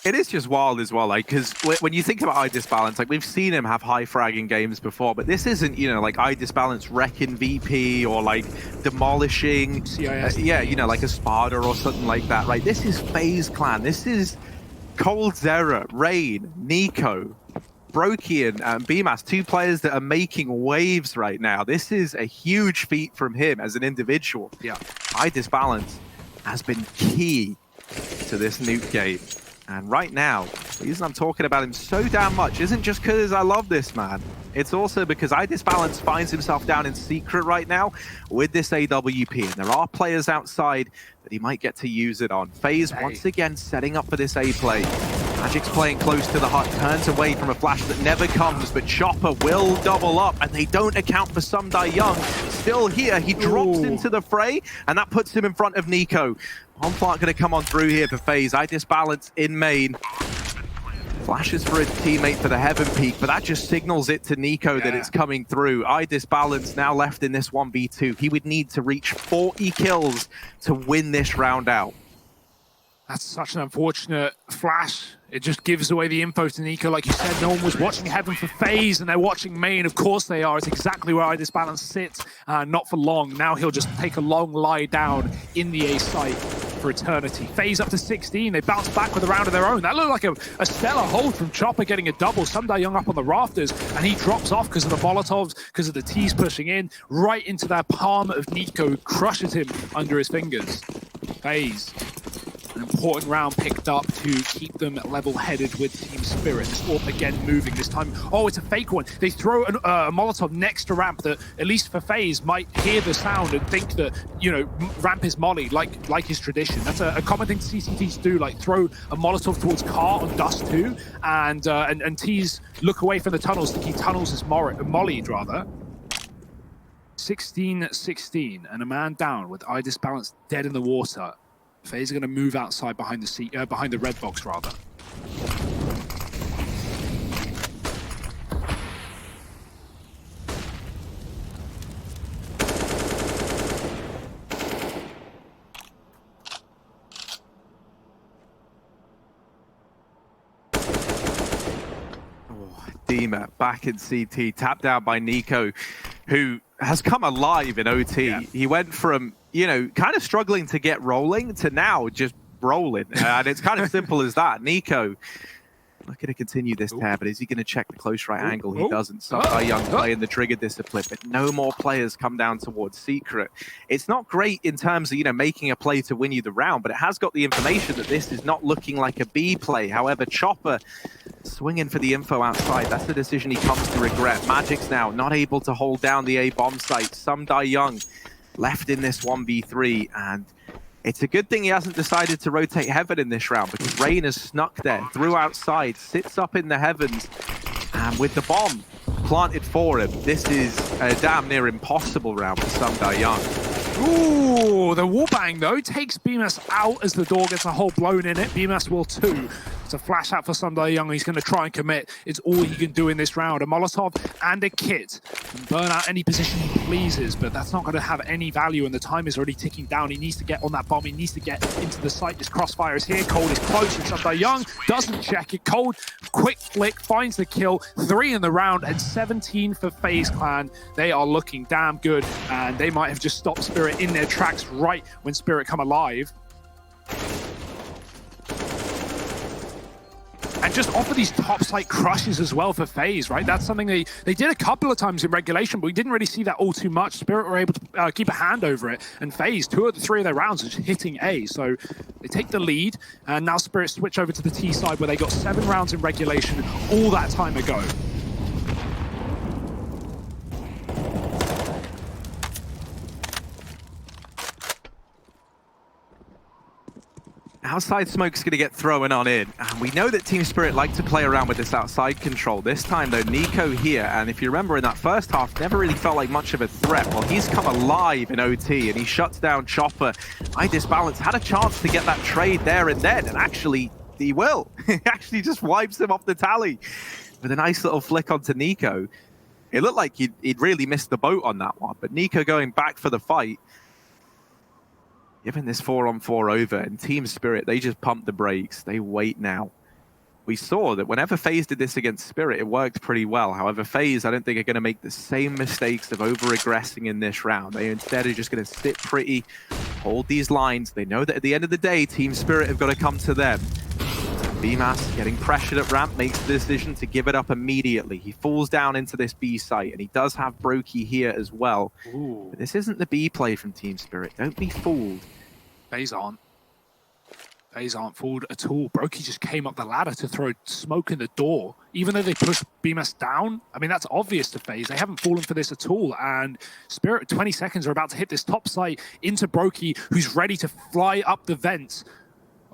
[SPEAKER 1] It is just wild as well, like, because when you think about iDisbalance, like, we've seen him have high fragging games before, but this isn't, you know, like iDisbalance wrecking VP or like demolishing, yeah, you know, like a Sparta or something like that, right? This is FaZe Clan. This is Cold Zera, Rain, Nico, Brokey, and BMAS, 2 players that are making waves right now. This is a huge feat from him as an individual.
[SPEAKER 2] Yeah,
[SPEAKER 1] iDisbalance has been key to this Nuke game. And right now, the reason I'm talking about him so damn much isn't just because I love this man. It's also because iDisbalance finds himself down in secret right now with this AWP. And there are players outside that he might get to use it on. FaZe once again setting up for this A play. Magic's playing close to the hut, turns away from a flash that never comes, but Chopper will double up, and they don't account for Sumdai Young. Still here, he drops into the fray, and that puts him in front of Nico. Bonfart going to come on through here for FaZe. iDisbalance in main. Flashes for a teammate for the Heaven Peak, but that just signals it to Nico that it's coming through. iDisbalance now left in this 1v2. He would need to reach 40 kills to win this round out.
[SPEAKER 2] That's such an unfortunate flash. It just gives away the info to Nico. Like you said, no one was watching Heaven for FaZe, and they're watching main. Of course they are. It's exactly where iDisbalance sits. Not for long. Now he'll just take a long lie down in the A site for eternity. FaZe up to 16. They bounce back with a round of their own. That looked like a stellar hold from Chopper getting a double. Sumdai Young up on the rafters, and he drops off because of the Molotovs, because of the T's pushing in, right into that palm of Nico, who crushes him under his fingers. FaZe. An important round picked up to keep them level-headed with Team Spirit. This AWP again moving this time. Oh, it's a fake one. They throw a Molotov next to ramp that, at least for FaZe, might hear the sound and think that, you know, ramp is molly, like his tradition. That's a common thing CCTs do, like throw a Molotov towards car on Dust 2, and T's look away from the tunnels, thinking tunnels is mollied, rather. 16-16, and a man down with iDisbalance dead in the water. FaZe are going to move outside behind the red box, rather.
[SPEAKER 1] Dima back in CT, tapped out by Nico, who has come alive in OT. Yeah. He went from, you know, kind of struggling to get rolling to now just rolling. And it's kind of simple as that. Nico looking to continue this tear, but is he going to check the close right angle? He doesn't. Sumdai Young playing the trigger discipline, but no more players come down towards Secret. It's not great in terms of, you know, making a play to win you the round, but it has got the information that this is not looking like a B play. However, Chopper swinging for the info outside. That's the decision he comes to regret. Magic's now not able to hold down the A bomb site. Sumdai Young left in this 1v3, and it's a good thing he hasn't decided to rotate Heaven in this round, because Rain has snuck there, through outside, sits up in the Heavens, and with the bomb, planted for him. This is a damn near impossible round for Sunday Young.
[SPEAKER 2] Ooh, the wallbang though takes BMS out as the door gets a hole blown in it. BMS will too. It's a flash out for Sunday Young. He's going to try and commit. It's all he can do in this round. A Molotov and a kit can burn out any position he pleases, but that's not going to have any value, and the time is already ticking down. He needs to get on that bomb. He needs to get into the site. This crossfire is here. Cold is close, and Sunday Young doesn't check it. Cold, quick flick, finds the kill. 3 in the round, and 17 for FaZe Clan. They are looking damn good, and they might have just stopped Spirit in their tracks right when Spirit come alive. And just offer these top site crushes as well for FaZe, right? That's something they did a couple of times in regulation, but we didn't really see that all too much. Spirit were able to keep a hand over it, and FaZe, 2 of the 3 of their rounds are just hitting A. So they take the lead, and now Spirit switch over to the T side where they got 7 rounds in regulation all that time ago.
[SPEAKER 1] Outside smoke's going to get thrown on in. And we know that Team Spirit like to play around with this outside control. This time, though, Nico here, and if you remember in that first half, never really felt like much of a threat. Well, he's come alive in OT, and he shuts down Chopper. iDisbalance had a chance to get that trade there and then, and actually, he will. He actually just wipes him off the tally with a nice little flick onto Nico. It looked like he'd really missed the boat on that one, but Nico going back for the fight. Given this 4-on-4 over, and Team Spirit, they just pump the brakes. They wait now. We saw that whenever FaZe did this against Spirit, it worked pretty well. However, FaZe, I don't think are going to make the same mistakes of over-aggressing in this round. They instead are just going to sit pretty, hold these lines. They know that at the end of the day, Team Spirit have got to come to them. BMAS getting pressured at ramp makes the decision to give it up immediately. He falls down into this B site, and he does have Brokey here as well.
[SPEAKER 2] Ooh.
[SPEAKER 1] But this isn't the B play from Team Spirit. Don't be fooled.
[SPEAKER 2] FaZe aren't fooled at all. Brokey just came up the ladder to throw smoke in the door. Even though they pushed BMS down, I mean, that's obvious to FaZe. They haven't fallen for this at all. And Spirit, 20 seconds, are about to hit this top site into Brokey, who's ready to fly up the vents.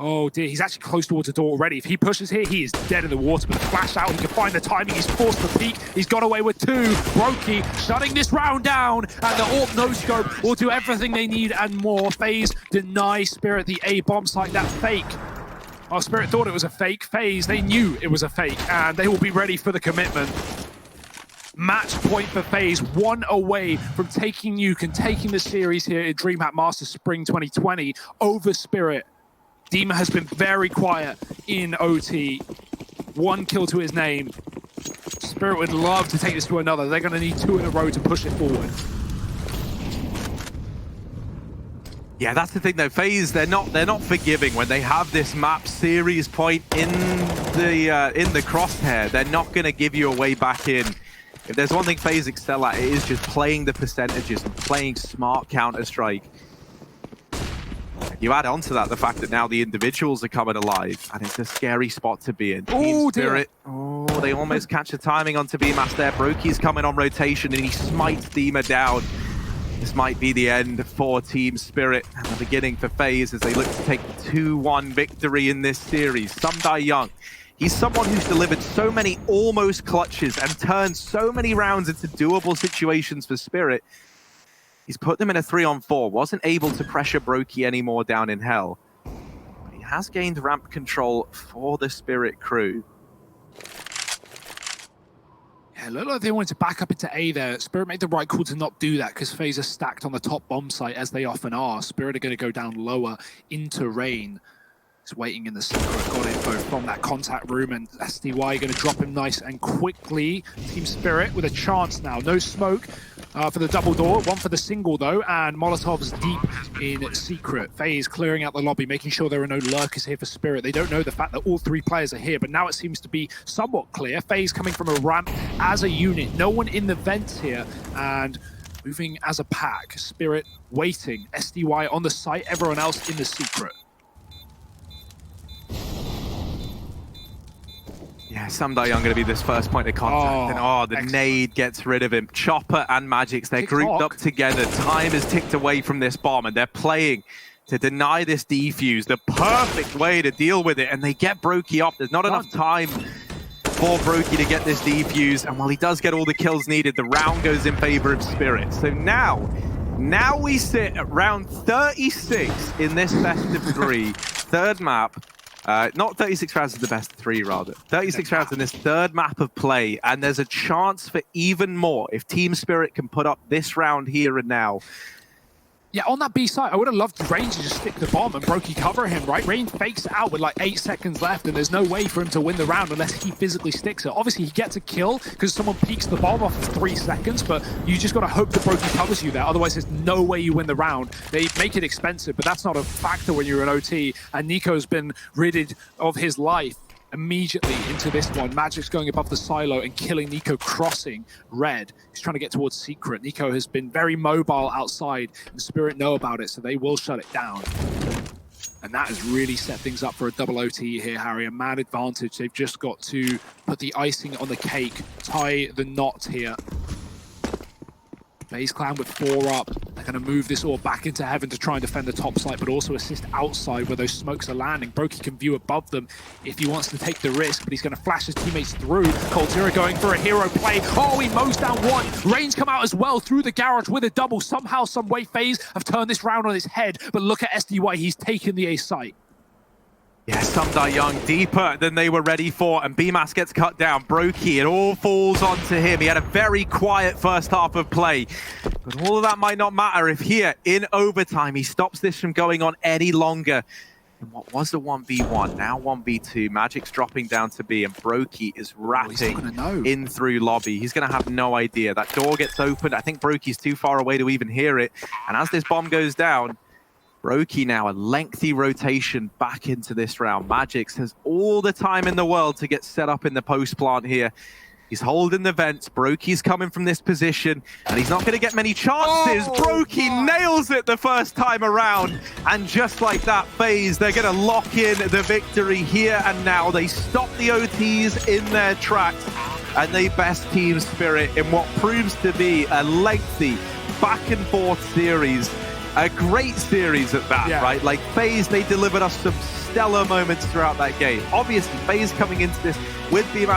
[SPEAKER 2] Oh dear, he's actually close towards the door already. If he pushes here, he is dead in the water. But the flash out, he can find the timing. He's forced to peek. He's got away with 2. Brokey shutting this round down. And the AWP no-scope will do everything they need and more. FaZe deny Spirit the A bomb site. That fake. Oh, Spirit thought it was a fake. FaZe, they knew it was a fake. And they will be ready for the commitment. Match point for FaZe, 1 away from taking Nuke and taking the series here in DreamHack Masters Spring 2020 over Spirit. Dima has been very quiet in OT. 1 kill to his name. Spirit would love to take this to another. They're going to need 2 in a row to push it forward.
[SPEAKER 1] Yeah, that's the thing though. FaZe, they're not forgiving when they have this map series point in the crosshair. They're not going to give you a way back in. If there's one thing FaZe excel at, it is just playing the percentages and playing smart Counter-Strike. You add on to that the fact that now the individuals are coming alive, and it's a scary spot to be in.
[SPEAKER 2] Oh,
[SPEAKER 1] Spirit. Oh, they almost catch the timing onto BMAS there. Brokey's coming on rotation, and he smites Dima down. This might be the end for Team Spirit, and the beginning for FaZe as they look to take the 2-1 victory in this series. Sunday Young, he's someone who's delivered so many almost clutches and turned so many rounds into doable situations for Spirit. He's put them in a 3-on-4, wasn't able to pressure Brokey anymore down in Hell. But he has gained ramp control for the Spirit crew.
[SPEAKER 2] Yeah, it looked like they wanted to back up into A there. Spirit made the right call to not do that because FaZe are stacked on the top bomb site, as they often are. Spirit are going to go down lower into Rain. He's waiting in the secret, got info from that contact room, and SDY going to drop him nice and quickly. Team Spirit with a chance now. No smoke for the double door, 1 for the single though, and Molotov's deep in secret. FaZe clearing out the lobby, making sure there are no lurkers here for Spirit. They don't know the fact that all 3 players are here, but now it seems to be somewhat clear. FaZe coming from a ramp as a unit, no one in the vents here, and moving as a pack. Spirit waiting, SDY on the site, everyone else in the secret.
[SPEAKER 1] Yeah, Sunday Young going to be this first point of contact. And the
[SPEAKER 2] excellent.
[SPEAKER 1] nade gets rid of him. Chopper and Magix, they're grouped up together. Time is ticked away from this bomb, and they're playing to deny this defuse. The perfect way to deal with it, and they get Brokey off. There's not enough time for Brokey to get this defuse, and while he does get all the kills needed, the round goes in favor of Spirit. So now we sit at round 36 in this best of 3, third map. Not 36 rounds is the best of 3, rather. 36 rounds in this third map of play, and there's a chance for even more if Team Spirit can put up this round here and now.
[SPEAKER 2] Yeah, on that B side, I would have loved Rain to just stick the bomb and Brokey cover him, right? Rain fakes out with like 8 seconds left, and there's no way for him to win the round unless he physically sticks it. Obviously, he gets a kill because someone peeks the bomb off for 3 seconds, but you just got to hope that Brokey covers you there. Otherwise, there's no way you win the round. They make it expensive, but that's not a factor when you're an OT, and Nico's been ridded of his life immediately into this one. Magic's going above the silo and killing Nico, crossing red. He's trying to get towards Secret. Nico has been very mobile outside, and Spirit know about it, so they will shut it down. And that has really set things up for a double OT here, Harry. A mad advantage. They've just got to put the icing on the cake, tie the knot here. FaZe Clan with 4 up. They're going to move this all back into heaven to try and defend the top side, but also assist outside where those smokes are landing. Brokey can view above them if he wants to take the risk, but he's going to flash his teammates through. Coldzera going for a hero play. Oh, he mows down one. Rain's come out as well through the garage with a double. Somehow, some way, FaZe have turned this round on his head, but look at SDY. He's taken the A site.
[SPEAKER 1] Yeah, some die young, deeper than they were ready for, and BMAS gets cut down. Brokey, it all falls onto him. He had a very quiet first half of play, but all of that might not matter if here, in overtime, he stops this from going on any longer. And what was the 1v1, now 1v2, Magic's dropping down to B, and Brokey is ratting in through lobby. He's going to have no idea. That door gets opened. I think Brokey's too far away to even hear it, and as this bomb goes down, Brokey now a lengthy rotation back into this round. Magix has all the time in the world to get set up in the post plant here. He's holding the vents. Brokey's coming from this position, and he's not going to get many chances. Brokey nails it the first time around, and just like that, FaZe, they're going to lock in the victory here and now. They stop the OTs in their tracks, and they best Team Spirit in what proves to be a lengthy back and forth series. A great series at that, right? Like FaZe, they delivered us some stellar moments throughout that game. Obviously, FaZe coming into this with BMAS